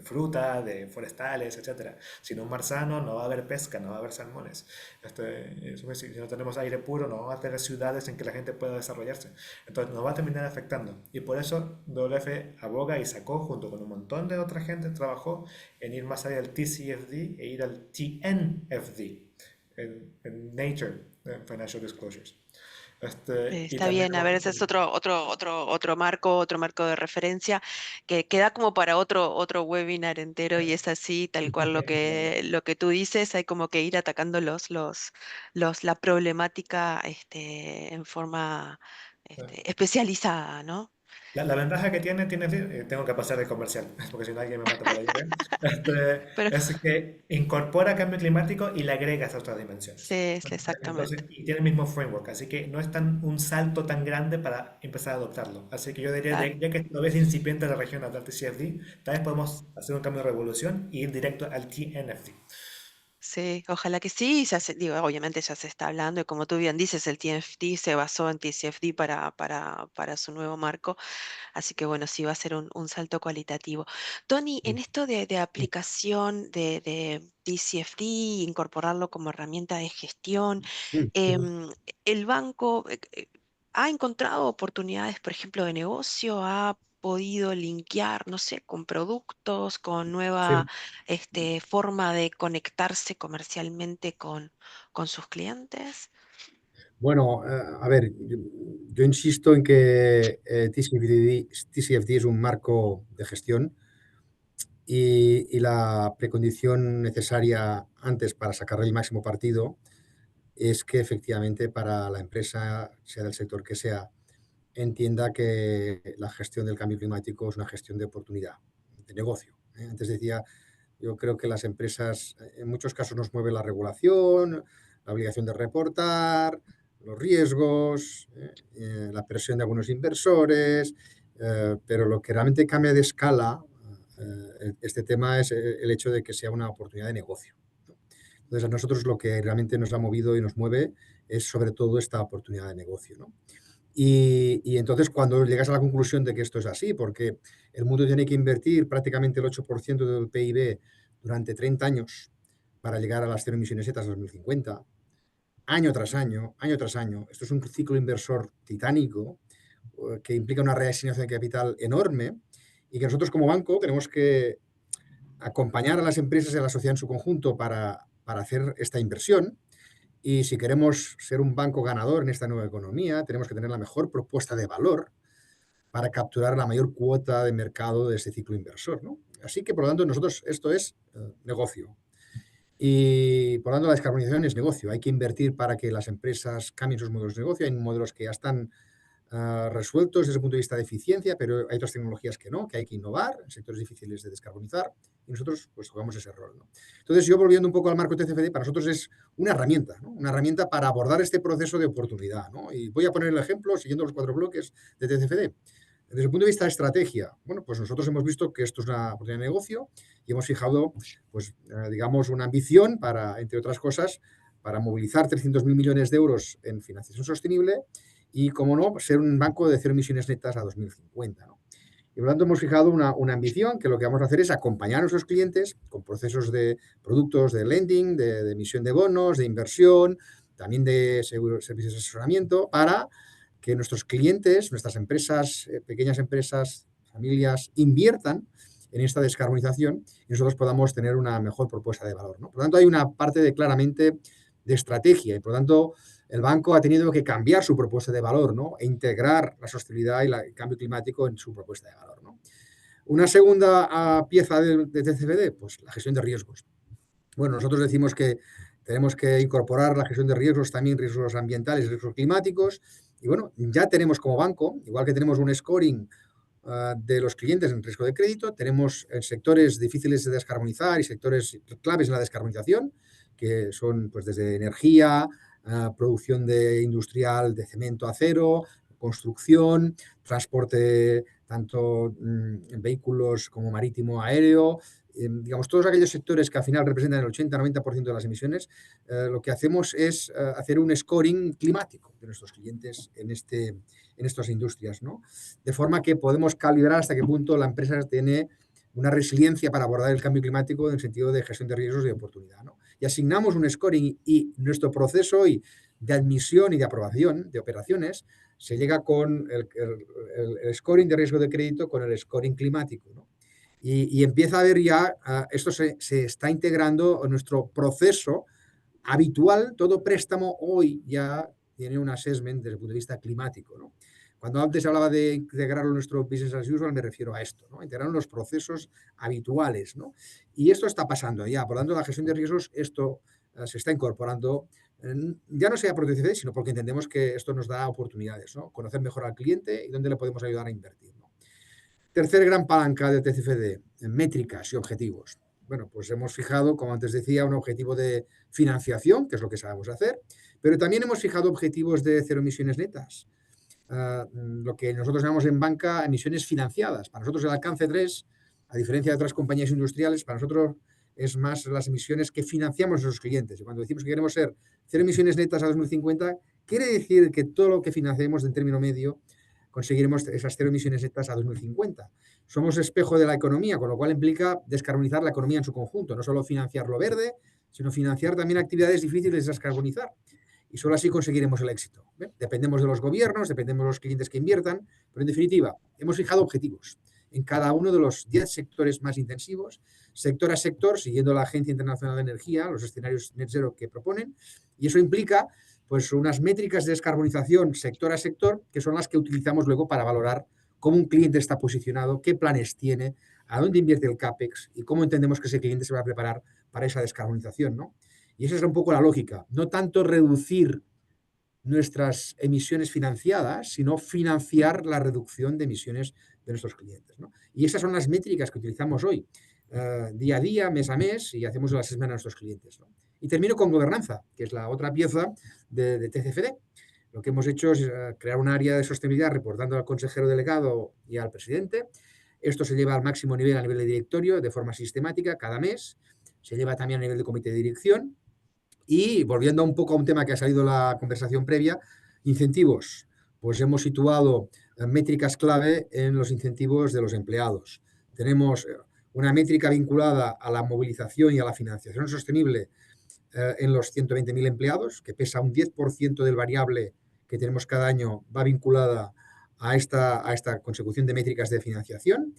D: fruta, de forestales, etcétera. Sin un mar sano no va a haber pesca, no va a haber salmones. Si no tenemos aire puro, no vamos a tener ciudades en que la gente pueda desarrollarse. Entonces nos va a terminar afectando. Y por eso WF aboga y sacó, junto con un montón de otra gente, trabajó en ir más allá del TCFD e ir al TNFD, en Nature Financial Disclosures. Y
B: Está
D: también
B: bien, a
D: hemos...
B: ver, ese es otro marco de referencia que da como para otro webinar entero y es así, tal cual lo que tú dices, hay como que ir atacando la problemática en forma especializada, ¿no?
D: La ventaja que tiene, tengo que pasar el comercial, porque si no alguien me mata por ahí, ¿ok?
B: Pero
D: Es que incorpora cambio climático y le agrega esas otras dimensiones.
B: sí, sí,
D: Entonces,
B: exactamente.
D: y tiene el mismo framework, así que no es un salto tan grande para empezar a adoptarlo. Así que yo diría,
B: Claro.
D: ya que todavía es incipiente la región Atlantic CFD, tal vez podemos hacer un cambio de revolución y ir directo al TNFD.
B: Sí, ojalá que sí, digo, obviamente ya se está hablando y como tú bien dices, el TFT se basó en TCFD para su nuevo marco. Así que bueno, sí va a ser un salto cualitativo. Tony, en esto de aplicación de DCFD, incorporarlo como herramienta de gestión, em, el banco ha encontrado oportunidades, por ejemplo, de negocio, ha podido linkear, no sé, con productos, con nueva
C: Sí.
B: forma de conectarse comercialmente con sus clientes.
C: Bueno, a ver, yo insisto en que TCFD es un marco de gestión y la precondición necesaria antes para sacarle el máximo partido es que efectivamente para la empresa, sea del sector que sea, entienda que la gestión del cambio climático es una gestión de oportunidad, de negocio. Antes decía, yo creo que las empresas en muchos casos nos mueve la regulación, la obligación de reportar, los riesgos, la presión de algunos inversores, pero lo que realmente cambia de escala este tema es el hecho de que sea una oportunidad de negocio, ¿no? Entonces, a nosotros lo que realmente nos ha movido y nos mueve es sobre todo esta oportunidad de negocio, ¿no? Y entonces cuando llegas a la conclusión de que esto es así, porque el mundo tiene que invertir prácticamente el 8% del PIB durante 30 años para llegar a las cero emisiones netas 2050, año tras año, año tras año. Esto es un ciclo inversor titánico que implica una reasignación de capital enorme y que nosotros como banco tenemos que acompañar a las empresas y a la sociedad en su conjunto para hacer esta inversión. Y si queremos ser un banco ganador en esta nueva economía, tenemos que tener la mejor propuesta de valor para capturar la mayor cuota de mercado de ese ciclo inversor, ¿no? Así que, por lo tanto, nosotros esto es negocio. Y, por lo tanto, la descarbonización es negocio. Hay que invertir para que las empresas cambien sus modelos de negocio. Hay modelos que ya están resueltos desde el punto de vista de eficiencia, pero hay otras tecnologías que no, que hay que innovar en sectores difíciles de descarbonizar y nosotros pues jugamos ese rol, ¿no? Entonces yo volviendo un poco al marco TCFD, para nosotros es una herramienta, ¿no? Una herramienta para abordar este proceso de oportunidad, ¿no? Y voy a poner el ejemplo siguiendo los 4 bloques de TCFD. Desde el punto de vista de estrategia, bueno, pues nosotros hemos visto que esto es una oportunidad de negocio y hemos fijado, pues, digamos, una ambición para, entre otras cosas, para movilizar 300.000 millones de euros en financiación sostenible y, como no, ser un banco de cero emisiones netas a 2050, ¿no? Y por lo tanto hemos fijado una ambición que lo que vamos a hacer es acompañar a nuestros clientes con procesos de productos de lending, de emisión de bonos, de inversión, también de servicios de asesoramiento, para que nuestros clientes, nuestras empresas, pequeñas empresas, familias, inviertan en esta descarbonización y nosotros podamos tener una mejor propuesta de valor, ¿no? Por lo tanto, hay una parte de claramente de estrategia y, por lo tanto, el banco ha tenido que cambiar su propuesta de valor, ¿no? E integrar la sostenibilidad y el cambio climático en su propuesta de valor, ¿no? Una segunda pieza de TCFD, pues la gestión de riesgos. Bueno, nosotros decimos que tenemos que incorporar la gestión de riesgos, también riesgos ambientales, riesgos climáticos. Y bueno, ya tenemos como banco, igual que tenemos un scoring de los clientes en riesgo de crédito, tenemos sectores difíciles de descarbonizar y sectores claves en la descarbonización, que son pues desde energía, producción industrial de cemento, acero, construcción, transporte tanto en vehículos como marítimo, aéreo, digamos, todos aquellos sectores que al final representan el 80-90% de las emisiones, lo que hacemos es hacer un scoring climático de nuestros clientes en estas industrias, ¿no? De forma que podemos calibrar hasta qué punto la empresa tiene una resiliencia para abordar el cambio climático en el sentido de gestión de riesgos y de oportunidad, ¿no? Y asignamos un scoring y nuestro proceso de admisión y de aprobación de operaciones se llega con el scoring de riesgo de crédito con el scoring climático, ¿no? Y empieza a haber ya, esto se está integrando en nuestro proceso habitual. Todo préstamo hoy ya tiene un assessment desde el punto de vista climático, ¿no? Cuando antes hablaba de integrarlo en nuestro business as usual, me refiero a esto, ¿no? Integrar los procesos habituales, ¿no? Y esto está pasando ya. Por lo tanto, la gestión de riesgos, esto se está incorporando, ya no sea por TCFD, sino porque entendemos que esto nos da oportunidades, ¿no? Conocer mejor al cliente y dónde le podemos ayudar a invertir, ¿no? Tercer gran palanca de TCFD, métricas y objetivos. Bueno, pues hemos fijado, como antes decía, un objetivo de financiación, que es lo que sabemos hacer, pero también hemos fijado objetivos de cero emisiones netas, lo que nosotros llamamos en banca emisiones financiadas. Para nosotros el alcance 3, a diferencia de otras compañías industriales, para nosotros es más las emisiones que financiamos a nuestros clientes. Y cuando decimos que queremos ser cero emisiones netas a 2050, quiere decir que todo lo que financiemos en término medio conseguiremos esas cero emisiones netas a 2050. Somos espejo de la economía, con lo cual implica descarbonizar la economía en su conjunto, no solo financiar lo verde, sino financiar también actividades difíciles de descarbonizar. Y solo así conseguiremos el éxito. Dependemos de los gobiernos, dependemos de los clientes que inviertan, pero en definitiva, hemos fijado objetivos en cada uno de los 10 sectores más intensivos, sector a sector, siguiendo la Agencia Internacional de Energía, los escenarios net zero que proponen, y eso implica pues unas métricas de descarbonización sector a sector, que son las que utilizamos luego para valorar cómo un cliente está posicionado, qué planes tiene, a dónde invierte el CAPEX y cómo entendemos que ese cliente se va a preparar para esa descarbonización, ¿no? Y esa es un poco la lógica. No tanto reducir nuestras emisiones financiadas, sino financiar la reducción de emisiones de nuestros clientes, ¿no? Y esas son las métricas que utilizamos hoy, día a día, mes a mes, y hacemos el assessment a nuestros clientes, ¿no? Y termino con gobernanza, que es la otra pieza de TCFD. Lo que hemos hecho es crear un área de sostenibilidad reportando al consejero delegado y al presidente. Esto se lleva al máximo nivel a nivel de directorio de forma sistemática cada mes. Se lleva también a nivel de comité de dirección. Y volviendo un poco a un tema que ha salido en la conversación previa, incentivos. Pues hemos situado métricas clave en los incentivos de los empleados. Tenemos una métrica vinculada a la movilización y a la financiación sostenible en los 120.000 empleados, que pesa un 10% del variable que tenemos cada año, va vinculada a esta consecución de métricas de financiación.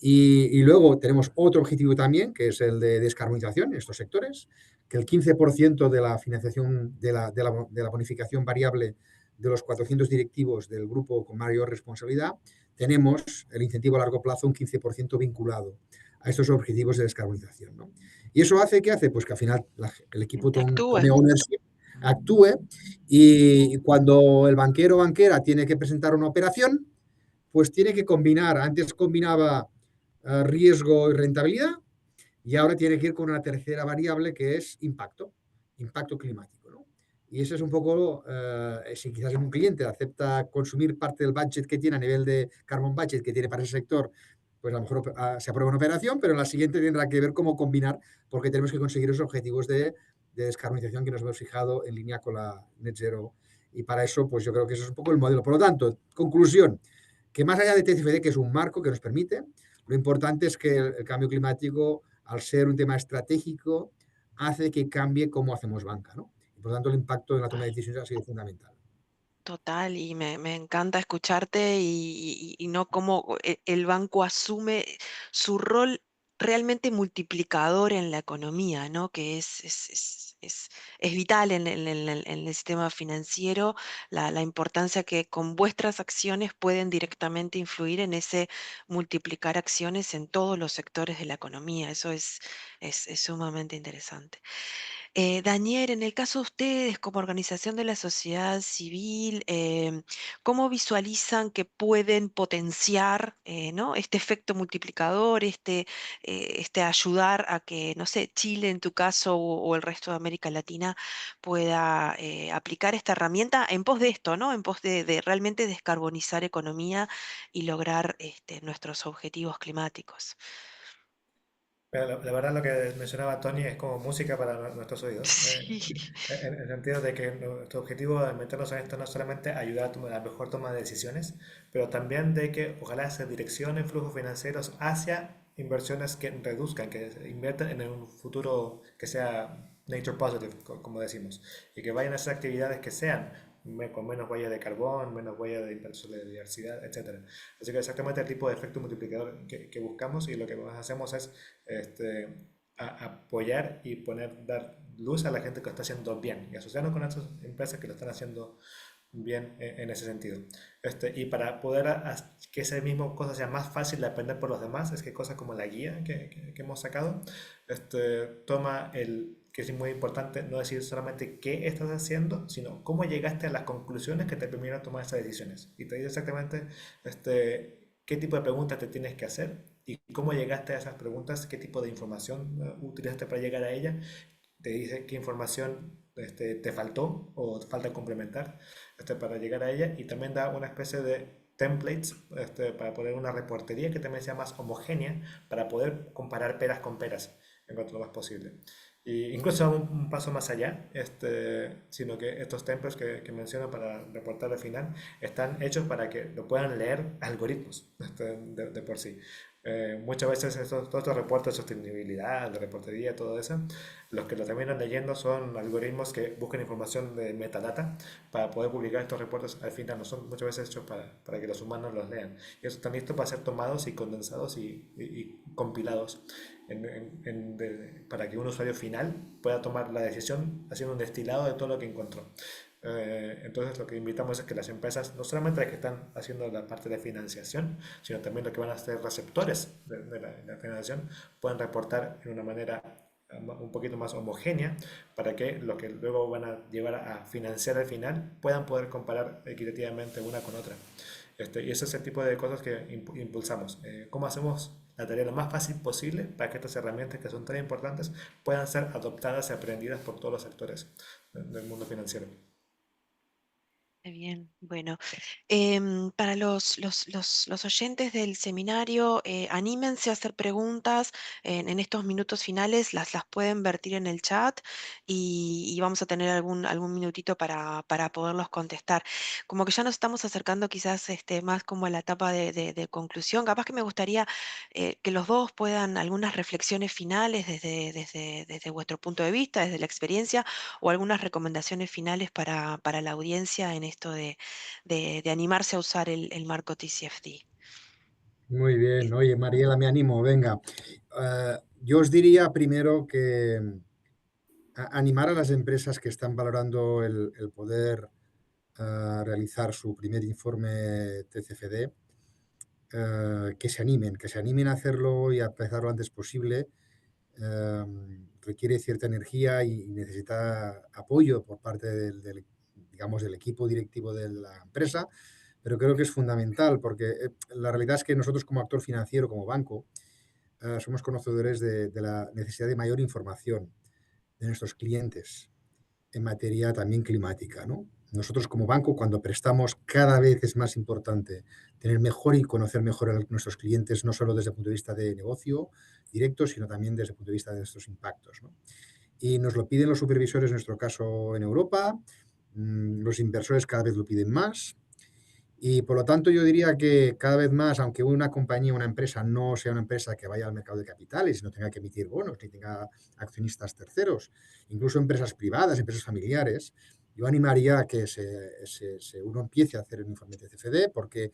C: Y luego tenemos otro objetivo también, que es el de descarbonización en estos sectores, que el 15% de la financiación de la bonificación variable de los 400 directivos del grupo con mayor responsabilidad, tenemos el incentivo a largo plazo un 15% vinculado a estos objetivos de descarbonización, ¿no? Y eso hace, ¿qué hace? Pues que al final el equipo
B: Actúe.
C: tome ownership, actúe, y cuando el banquero o banquera tiene que presentar una operación, pues tiene que combinar. Antes combinaba riesgo y rentabilidad, y ahora tiene que ir con una tercera variable que es impacto climático, ¿no? Y eso es un poco, si quizás un cliente acepta consumir parte del budget que tiene a nivel de carbon budget que tiene para ese sector, pues a lo mejor se aprueba una operación, pero en la siguiente tendrá que ver cómo combinar, porque tenemos que conseguir esos objetivos de descarbonización que nos hemos fijado en línea con la Net Zero. Y para eso, pues yo creo que eso es un poco el modelo. Por lo tanto, conclusión, que más allá de TCFD, que es un marco que nos permite, lo importante es que el cambio climático, al ser un tema estratégico, hace que cambie cómo hacemos banca, ¿no? Y por lo tanto, el impacto en la toma de decisiones ha sido fundamental.
B: Total, y me encanta escucharte y no cómo el banco asume su rol realmente multiplicador en la economía, ¿no? Que es vital en el sistema financiero, la importancia que con vuestras acciones pueden directamente influir en ese multiplicar acciones en todos los sectores de la economía. Eso es sumamente interesante. Daniel, en el caso de ustedes como organización de la sociedad civil, ¿cómo visualizan que pueden potenciar, ¿no? este efecto multiplicador, este ayudar a que, no sé, Chile en tu caso o el resto de América Latina pueda aplicar esta herramienta en pos de esto, ¿no? En pos de realmente descarbonizar economía y lograr nuestros objetivos climáticos?
D: Pero la verdad lo que mencionaba Tony es como música para nuestros oídos,
B: Sí.
D: en el sentido de que nuestro objetivo al meternos en esto no es solamente ayudar a tomar la mejor toma de decisiones, pero también de que ojalá se direccionen flujos financieros hacia inversiones que reduzcan, que inviertan en un futuro que sea nature positive, como decimos, y que vayan a hacer actividades que sean con menos huella de carbón, menos huella de impacto de biodiversidad, etcétera. Así que exactamente el tipo de efecto multiplicador que buscamos, y lo que más hacemos es apoyar y dar luz a la gente que lo está haciendo bien y asociarnos con esas empresas que lo están haciendo bien en ese sentido. Y para poder que esa misma cosa sea más fácil de aprender por los demás, es que cosas como la guía que hemos sacado, toma que es muy importante no decir solamente qué estás haciendo, sino cómo llegaste a las conclusiones que te permitieron tomar esas decisiones. Y te dice exactamente qué tipo de preguntas te tienes que hacer y cómo llegaste a esas preguntas, qué tipo de información utilizaste para llegar a ella. Te dice qué información te faltó o te falta complementar para llegar a ella, y también da una especie de templates para poner una reportería que también sea más homogénea para poder comparar peras con peras en cuanto a lo más posible. Y incluso un paso más allá, sino que estos templates que menciono para reportar al final están hechos para que lo puedan leer algoritmos de por sí. Muchas veces todos estos reportes de sostenibilidad, de reportería, todo eso, los que lo terminan leyendo son algoritmos que buscan información de metadata para poder publicar estos reportes al final. No son muchas veces hechos para que los humanos los lean. Y eso están listos para ser tomados y condensados y compilados para que un usuario final pueda tomar la decisión haciendo un destilado de todo lo que encontró. Entonces lo que invitamos es que las empresas, no solamente las que están haciendo la parte de financiación, sino también los que van a ser receptores de la financiación, puedan reportar en una manera un poquito más homogénea para que los que luego van a llevar a financiar al final puedan poder comparar equitativamente una con otra. Y ese es el tipo de cosas que impulsamos. ¿Cómo hacemos la tarea lo más fácil posible para que estas herramientas que son tan importantes puedan ser adoptadas y aprendidas por todos los actores del mundo financiero?
B: Qué bien, bueno, para los oyentes del seminario, anímense a hacer preguntas en estos minutos finales, las pueden vertir en el chat y vamos a tener algún minutito para poderlos contestar. Como que ya nos estamos acercando quizás más como a la etapa de conclusión, capaz que me gustaría que los dos puedan algunas reflexiones finales desde vuestro punto de vista, desde la experiencia o algunas recomendaciones finales para la audiencia en esto de animarse a usar el marco TCFD.
C: Muy bien. Oye, Mariela, me animo, venga. Yo os diría primero que animar a las empresas que están valorando el poder realizar su primer informe TCFD, que se animen a hacerlo y a empezar lo antes posible. Requiere cierta energía y necesita apoyo por parte digamos, del equipo directivo de la empresa, pero creo que es fundamental porque la realidad es que nosotros como actor financiero, como banco, somos conocedores de la necesidad de mayor información de nuestros clientes en materia también climática, ¿no? Nosotros como banco, cuando prestamos, cada vez es más importante tener mejor y conocer mejor a nuestros clientes, no solo desde el punto de vista de negocio directo, sino también desde el punto de vista de estos impactos, ¿no? Y nos lo piden los supervisores, en nuestro caso en Europa, los inversores cada vez lo piden más, y por lo tanto yo diría que cada vez más, aunque una compañía, una empresa no sea una empresa que vaya al mercado de capitales y no tenga que emitir bonos, ni tenga accionistas terceros, incluso empresas privadas, empresas familiares, yo animaría a que uno empiece a hacer un informe de CFD, porque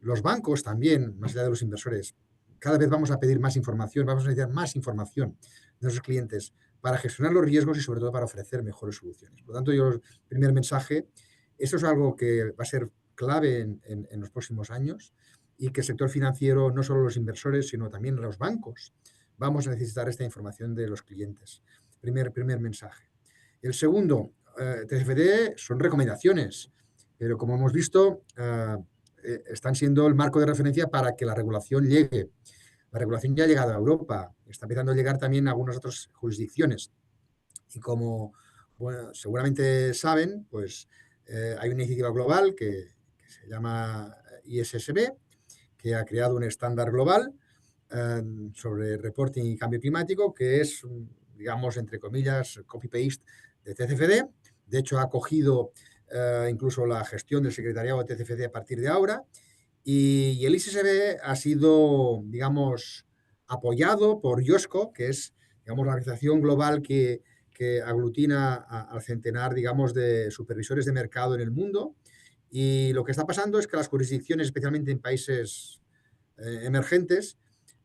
C: los bancos también, más allá de los inversores, cada vez vamos a pedir más información, vamos a necesitar más información de nuestros clientes para gestionar los riesgos y sobre todo para ofrecer mejores soluciones. Por lo tanto, yo, el primer mensaje, esto es algo que va a ser clave en los próximos años y que el sector financiero, no solo los inversores, sino también los bancos, vamos a necesitar esta información de los clientes. Primer mensaje. El segundo, TCFD son recomendaciones, pero como hemos visto, están siendo el marco de referencia para que la regulación llegue. La regulación ya ha llegado a Europa, está empezando a llegar también a algunas otras jurisdicciones. Y como bueno, seguramente saben, pues hay una iniciativa global que se llama ISSB, que ha creado un estándar global sobre reporting y cambio climático, que es, digamos, entre comillas, copy-paste de TCFD. De hecho, ha cogido incluso la gestión del secretariado de TCFD a partir de ahora. Y el ISSB ha sido, digamos, apoyado por IOSCO, que es, digamos, la organización global que aglutina al centenar, digamos, de supervisores de mercado en el mundo. Y lo que está pasando es que las jurisdicciones, especialmente en países emergentes,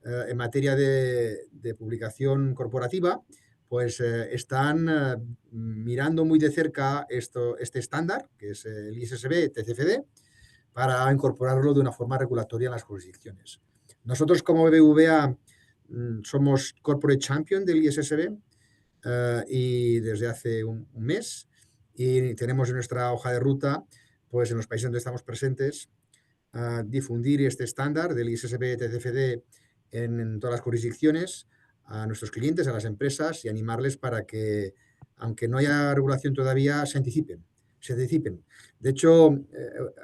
C: en materia de publicación corporativa, pues están mirando muy de cerca este estándar, que es el ISSB TCFD, para incorporarlo de una forma regulatoria en las jurisdicciones. Nosotros como BBVA somos Corporate Champion del ISSB y desde hace un mes, y tenemos en nuestra hoja de ruta, pues en los países donde estamos presentes, difundir este estándar del ISSB TCFD en todas las jurisdicciones a nuestros clientes, a las empresas, y animarles para que, aunque no haya regulación todavía, se anticipen. De hecho,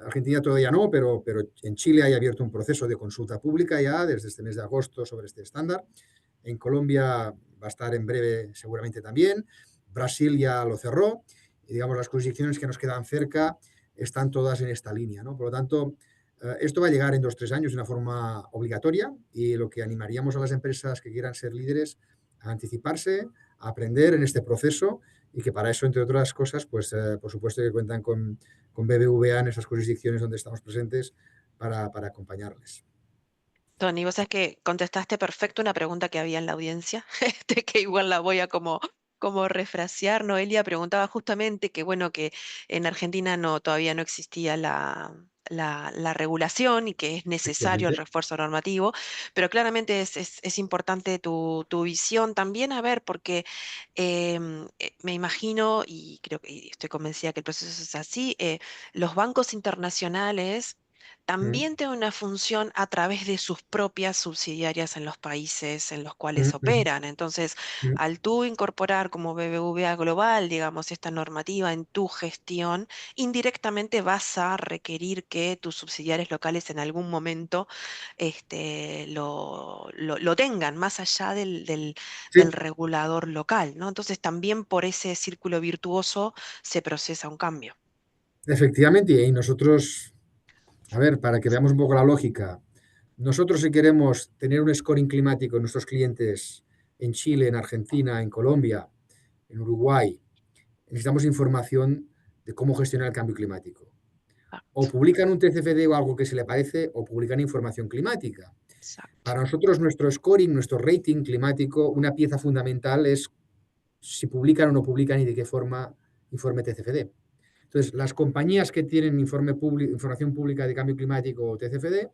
C: Argentina todavía no, pero en Chile hay abierto un proceso de consulta pública ya desde este mes de agosto sobre este estándar. En Colombia va a estar en breve seguramente también. Brasil ya lo cerró. Y digamos, las jurisdicciones que nos quedan cerca están todas en esta línea, ¿no? Por lo tanto, esto va a llegar en 2 o 3 años de una forma obligatoria, y lo que animaríamos a las empresas que quieran ser líderes a anticiparse, a aprender en este proceso, y que para eso, entre otras cosas, pues por supuesto que cuentan con BBVA en esas jurisdicciones donde estamos presentes para acompañarles.
B: Tony, vos sabés que contestaste perfecto una pregunta que había en la audiencia, que igual la voy a como como refrasear. Noelia preguntaba justamente que, bueno, que en Argentina todavía no existía la regulación y que es necesario el
C: efectivamente.
B: refuerzo normativo, pero claramente es importante tu visión también, a ver, porque me imagino y creo que y estoy convencida que el proceso es así, los bancos internacionales
C: Mm,
B: también tienen una función a través de sus propias subsidiarias en los países en los cuales
C: mm,
B: operan. Entonces,
C: mm.
B: al tú incorporar como BBVA Global, digamos, esta normativa en tu gestión, indirectamente vas a requerir que tus subsidiarios locales en algún momento lo tengan, más allá del
C: Sí,
B: regulador local, ¿no? Entonces, también por ese círculo virtuoso se procesa un cambio.
C: efectivamente, y nosotros, a ver, para que veamos un poco la lógica, nosotros si queremos tener un scoring climático en nuestros clientes en Chile, en Argentina, en Colombia, en Uruguay, necesitamos información de cómo gestionar el cambio climático. O
B: Exacto,
C: publican un TCFD o algo que se le parece, o publican información climática.
B: exacto.
C: Para nosotros, nuestro scoring, nuestro rating climático, una pieza fundamental es si publican o no publican y de qué forma informe TCFD. Entonces, las compañías que tienen información pública de cambio climático o TCFD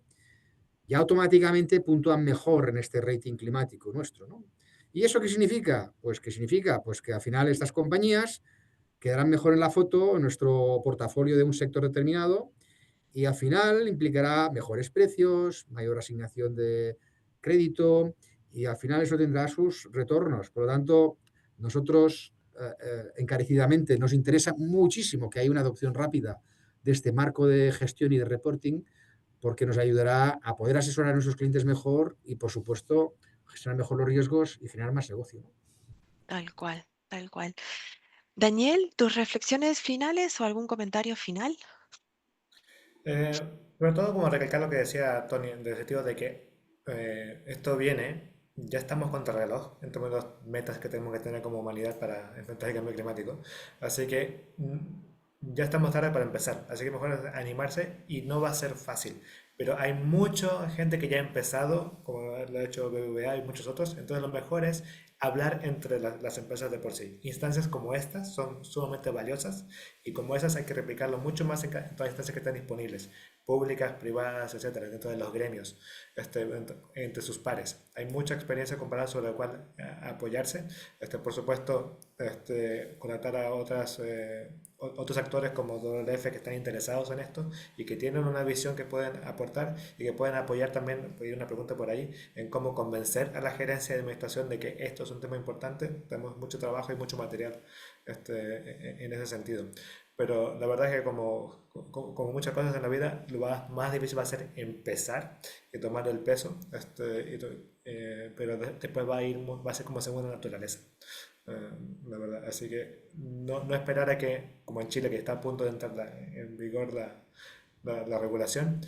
C: ya automáticamente puntúan mejor en este rating climático nuestro, ¿no? ¿Y eso qué significa? Pues que significa pues que al final estas compañías quedarán mejor en la foto, en nuestro portafolio de un sector determinado, y al final implicará mejores precios, mayor asignación de crédito, y al final eso tendrá sus retornos. Por lo tanto, nosotros encarecidamente nos interesa muchísimo que haya una adopción rápida de este marco de gestión y de reporting, porque nos ayudará a poder asesorar a nuestros clientes mejor y, por supuesto, gestionar mejor los riesgos y generar más negocio, ¿no?
B: Tal cual, tal cual. Daniel, ¿tus reflexiones finales o algún comentario final?
D: Eh, Sobre todo como recalcar lo que decía Tony, en el sentido de que esto viene, ya estamos contra el reloj en términos de metas que tenemos que tener como humanidad para enfrentar el cambio climático. Así que ya estamos tarde para empezar. Así que mejor es animarse y no va a ser fácil. Pero hay mucha gente que ya ha empezado, como lo ha hecho BBVA y muchos otros. Entonces lo mejor es hablar entre las empresas de por sí. Instancias como estas son sumamente valiosas y como esas hay que replicarlo mucho más en todas las instancias que están disponibles, públicas, privadas, etcétera, dentro de los gremios, entre sus pares. Hay mucha experiencia comparada sobre la cual apoyarse. Por supuesto, contratar a otros actores como WWF que están interesados en esto y que tienen una visión que pueden aportar y que pueden apoyar también, hay una pregunta por ahí, en cómo convencer a la gerencia de administración de que esto es un tema importante. Tenemos mucho trabajo y mucho material en ese sentido. Pero la verdad es que como muchas cosas en la vida, lo más difícil va a ser empezar y tomar el peso, pero después va a ser como segunda naturaleza, la verdad. Así que no esperar a que, como en Chile, que está a punto de entrar en vigor la regulación,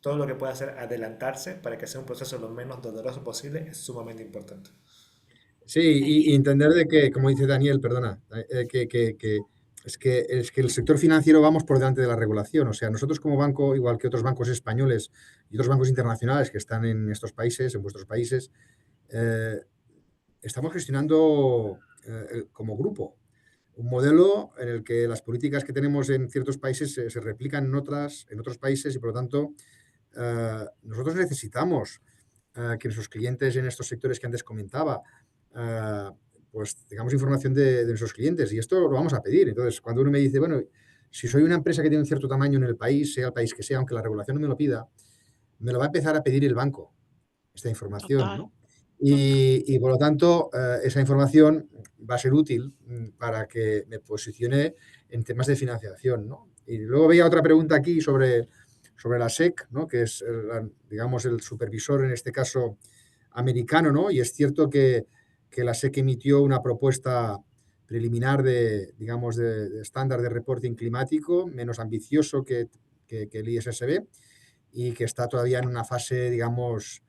D: todo lo que pueda hacer adelantarse para que sea un proceso lo menos doloroso posible es sumamente importante.
C: Sí, y entender de que, como dice Daniel, perdona, es que el sector financiero vamos por delante de la regulación. O sea, nosotros como banco, igual que otros bancos españoles y otros bancos internacionales que están en estos países, en vuestros países, eh, estamos gestionando como grupo un modelo en el que las políticas que tenemos en ciertos países se replican en otros países y por lo tanto nosotros necesitamos que nuestros clientes en estos sectores que antes comentaba, eh, pues tengamos información de nuestros clientes y esto lo vamos a pedir. Entonces, cuando uno me dice, bueno, si soy una empresa que tiene un cierto tamaño en el país, sea el país que sea, aunque la regulación no me lo pida, me lo va a empezar a pedir el banco, esta información,
B: Total,
C: ¿no?
B: total.
C: Y por lo tanto, esa información va a ser útil para que me posicione en temas de financiación, ¿no? Y luego veía otra pregunta aquí sobre la SEC, ¿no? Que es, digamos, el supervisor, en este caso, americano, ¿no? Y es cierto que la SEC emitió una propuesta preliminar de, digamos, de estándar de reporting climático, menos ambicioso que el ISSB, y que está todavía en una fase, digamos,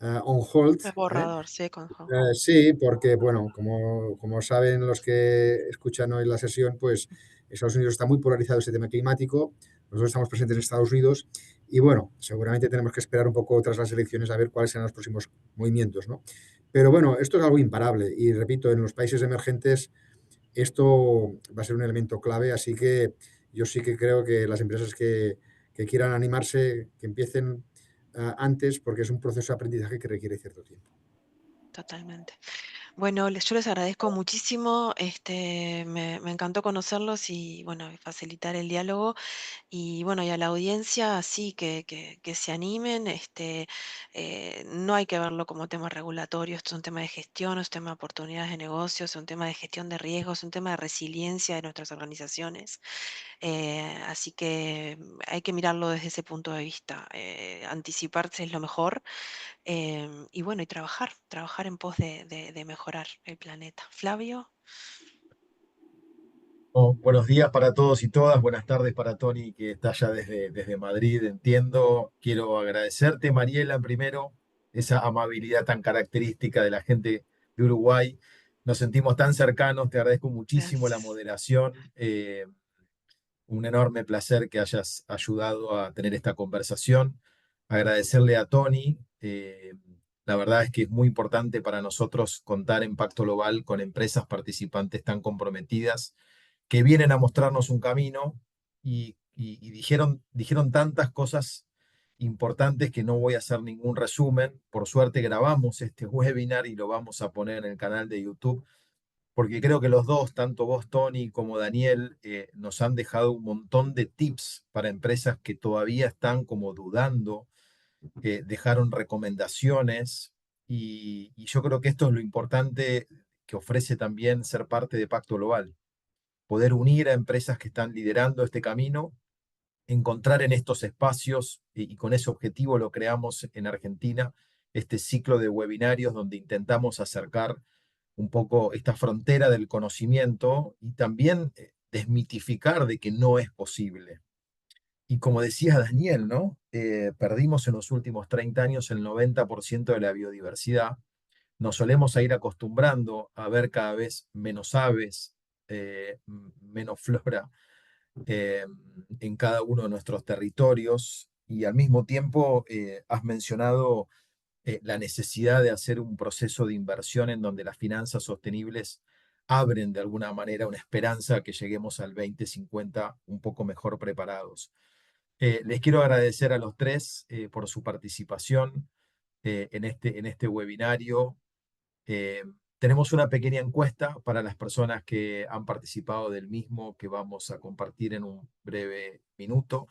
C: on hold.
B: Es
C: ¿Eh?
B: borrador, sí, con
C: Sí, porque, bueno, como saben los que escuchan hoy la sesión, pues Estados Unidos está muy polarizado este tema climático. Nosotros estamos presentes en Estados Unidos y, bueno, seguramente tenemos que esperar un poco tras las elecciones a ver cuáles serán los próximos movimientos, ¿no? Pero bueno, esto es algo imparable y repito, en los países emergentes esto va a ser un elemento clave, así que yo sí que creo que las empresas que quieran animarse, que empiecen antes, porque es un proceso de aprendizaje que requiere cierto tiempo.
B: Totalmente. Bueno, yo les agradezco muchísimo, me encantó conocerlos y bueno, facilitar el diálogo. Y bueno, y a la audiencia sí que se animen, no hay que verlo como tema regulatorio, esto es un tema de gestión, es un tema de oportunidades de negocios, es un tema de gestión de riesgos, es un tema de resiliencia de nuestras organizaciones. Así que hay que mirarlo desde ese punto de vista. Anticiparse es lo mejor. Y bueno, y trabajar en pos de mejorar el planeta. Flavio,
E: Oh, buenos días para todos y todas, buenas tardes para Tony, que está allá desde Madrid, entiendo. Quiero agradecerte, Mariela, primero, esa amabilidad tan característica de la gente de Uruguay. Nos sentimos tan cercanos, te agradezco muchísimo la
B: gracias.
E: moderación. Un enorme placer que hayas ayudado a tener esta conversación. Agradecerle a Tony. La verdad es que es muy importante para nosotros contar en Pacto Global con empresas participantes tan comprometidas que vienen a mostrarnos un camino y dijeron tantas cosas importantes que no voy a hacer ningún resumen. Por suerte grabamos este webinar y lo vamos a poner en el canal de YouTube, porque creo que los dos, tanto vos, Tony, como Daniel, nos han dejado un montón de tips para empresas que todavía están como dudando, dejaron recomendaciones y yo creo que esto es lo importante que ofrece también ser parte de Pacto Global, poder unir a empresas que están liderando este camino, encontrar en estos espacios, y con ese objetivo lo creamos en Argentina, este ciclo de webinarios donde intentamos acercar un poco esta frontera del conocimiento y también desmitificar de que no es posible. Y como decía Daniel, ¿no? Perdimos en los últimos 30 años el 90% de la biodiversidad. Nos solemos a ir acostumbrando a ver cada vez menos aves, menos flora eh, en cada uno de nuestros territorios. Y al mismo tiempo has mencionado la necesidad de hacer un proceso de inversión en donde las finanzas sostenibles abren de alguna manera una esperanza que lleguemos al 2050 un poco mejor preparados. Les quiero agradecer a los tres por su participación en este webinario. Eh, Tenemos una pequeña encuesta para las personas que han participado del mismo que vamos a compartir en un breve minuto.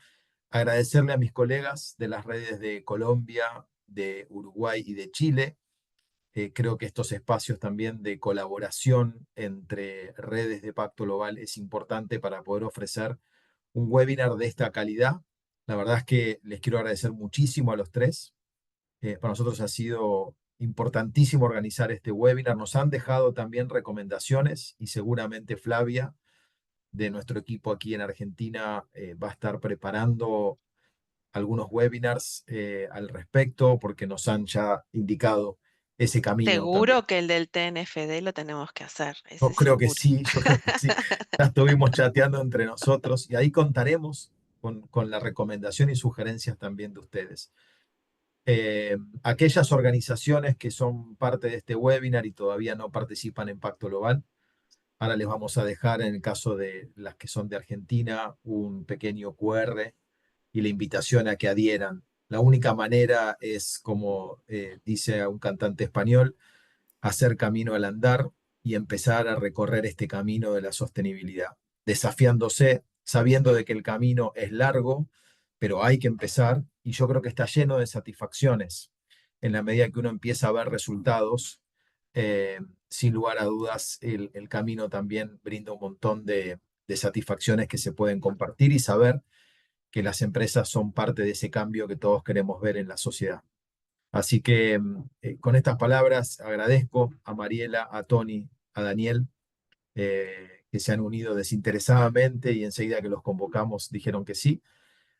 E: Agradecerle a mis colegas de las redes de Colombia, de Uruguay y de Chile. Creo que estos espacios también de colaboración entre redes de Pacto Global es importante para poder ofrecer un webinar de esta calidad. La verdad es que les quiero agradecer muchísimo a los tres. Para nosotros ha sido importantísimo organizar este webinar. Nos han dejado también recomendaciones y seguramente Flavia de nuestro equipo aquí en Argentina va a estar preparando algunos webinars al respecto porque nos han ya indicado ese camino también.
B: Seguro que el del TNFD lo tenemos que hacer,
E: Yo
B: ese
E: creo que
B: seguro.
E: sí, yo creo que sí. Ya estuvimos chateando entre nosotros y ahí contaremos con la recomendación y sugerencias también de ustedes. Aquellas organizaciones que son parte de este webinar y todavía no participan en Pacto Global, ahora les vamos a dejar, en el caso de las que son de Argentina, un pequeño QR y la invitación a que adhieran. La única manera es, como dice un cantante español, hacer camino al andar y empezar a recorrer este camino de la sostenibilidad, desafiándose, sabiendo de que el camino es largo, pero hay que empezar y yo creo que está lleno de satisfacciones en la medida que uno empieza a ver resultados. Sin lugar a dudas, el camino también brinda un montón de satisfacciones que se pueden compartir y saber que las empresas son parte de ese cambio que todos queremos ver en la sociedad. Así que con estas palabras agradezco a Mariela, a Tony, a Daniel, que se han unido desinteresadamente y enseguida que los convocamos dijeron que sí.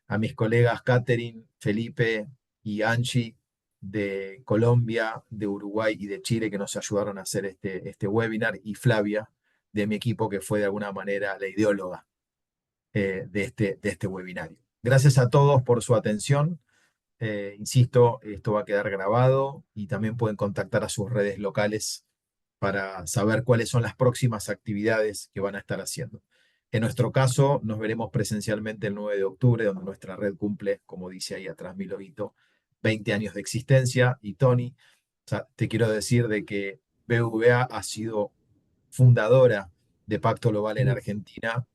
E: A mis colegas Catherine, Felipe y Angie de Colombia, de Uruguay y de Chile que nos ayudaron a hacer este webinar, y Flavia de mi equipo que fue de alguna manera la ideóloga de este webinario. Gracias a todos por su atención. Insisto, esto va a quedar grabado y también pueden contactar a sus redes locales para saber cuáles son las próximas actividades que van a estar haciendo. En nuestro caso, nos veremos presencialmente el 9 de octubre, donde nuestra red cumple, como dice ahí atrás mi loguito, 20 años de existencia. Y Tony, o sea, te quiero decir de que BBVA ha sido fundadora de Pacto Global en Argentina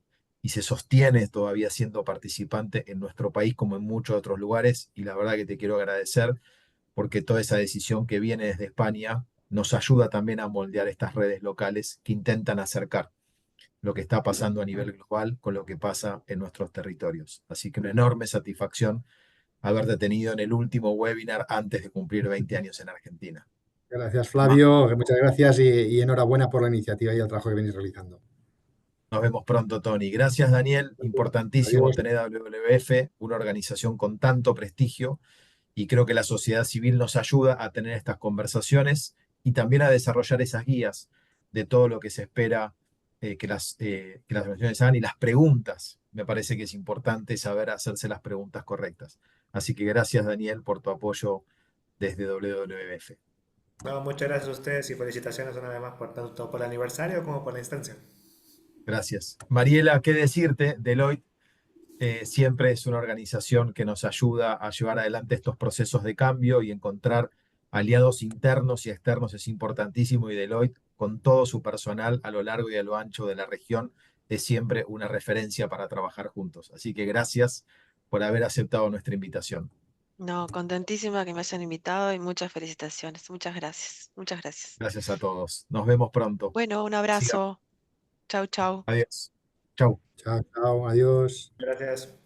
E: y se sostiene todavía siendo participante en nuestro país como en muchos otros lugares. Y la verdad que te quiero agradecer porque toda esa decisión que viene desde España nos ayuda también a moldear estas redes locales que intentan acercar lo que está pasando a nivel global con lo que pasa en nuestros territorios. Así que una enorme satisfacción haberte tenido en el último webinar antes de cumplir 20 años en Argentina.
C: Gracias, Flavio. Muchas gracias y enhorabuena por la iniciativa y el trabajo que venís realizando.
E: Nos vemos pronto, Tony. Gracias, Daniel. Importantísimo
C: Adiós.
E: tener a WWF, una organización con tanto prestigio, y creo que la sociedad civil nos ayuda a tener estas conversaciones y también a desarrollar esas guías de todo lo que se espera que las organizaciones hagan y las preguntas. Me parece que es importante saber hacerse las preguntas correctas. Así que gracias, Daniel, por tu apoyo desde WWF.
D: No, muchas gracias a ustedes y felicitaciones una vez más por tanto por el aniversario como por la instancia.
E: Gracias. Mariela, ¿qué decirte? Deloitte siempre es una organización que nos ayuda a llevar adelante estos procesos de cambio y encontrar aliados internos y externos es importantísimo y Deloitte, con todo su personal a lo largo y a lo ancho de la región, es siempre una referencia para trabajar juntos. Así que gracias por haber aceptado nuestra invitación.
B: No, contentísima que me hayan invitado y muchas felicitaciones. Muchas gracias. Muchas gracias.
E: Gracias a todos. Nos vemos pronto.
B: Bueno, un
E: Sigamos.
B: abrazo. Chau, chau.
E: Adiós. Chau.
C: Chao, chao, adiós.
D: Gracias.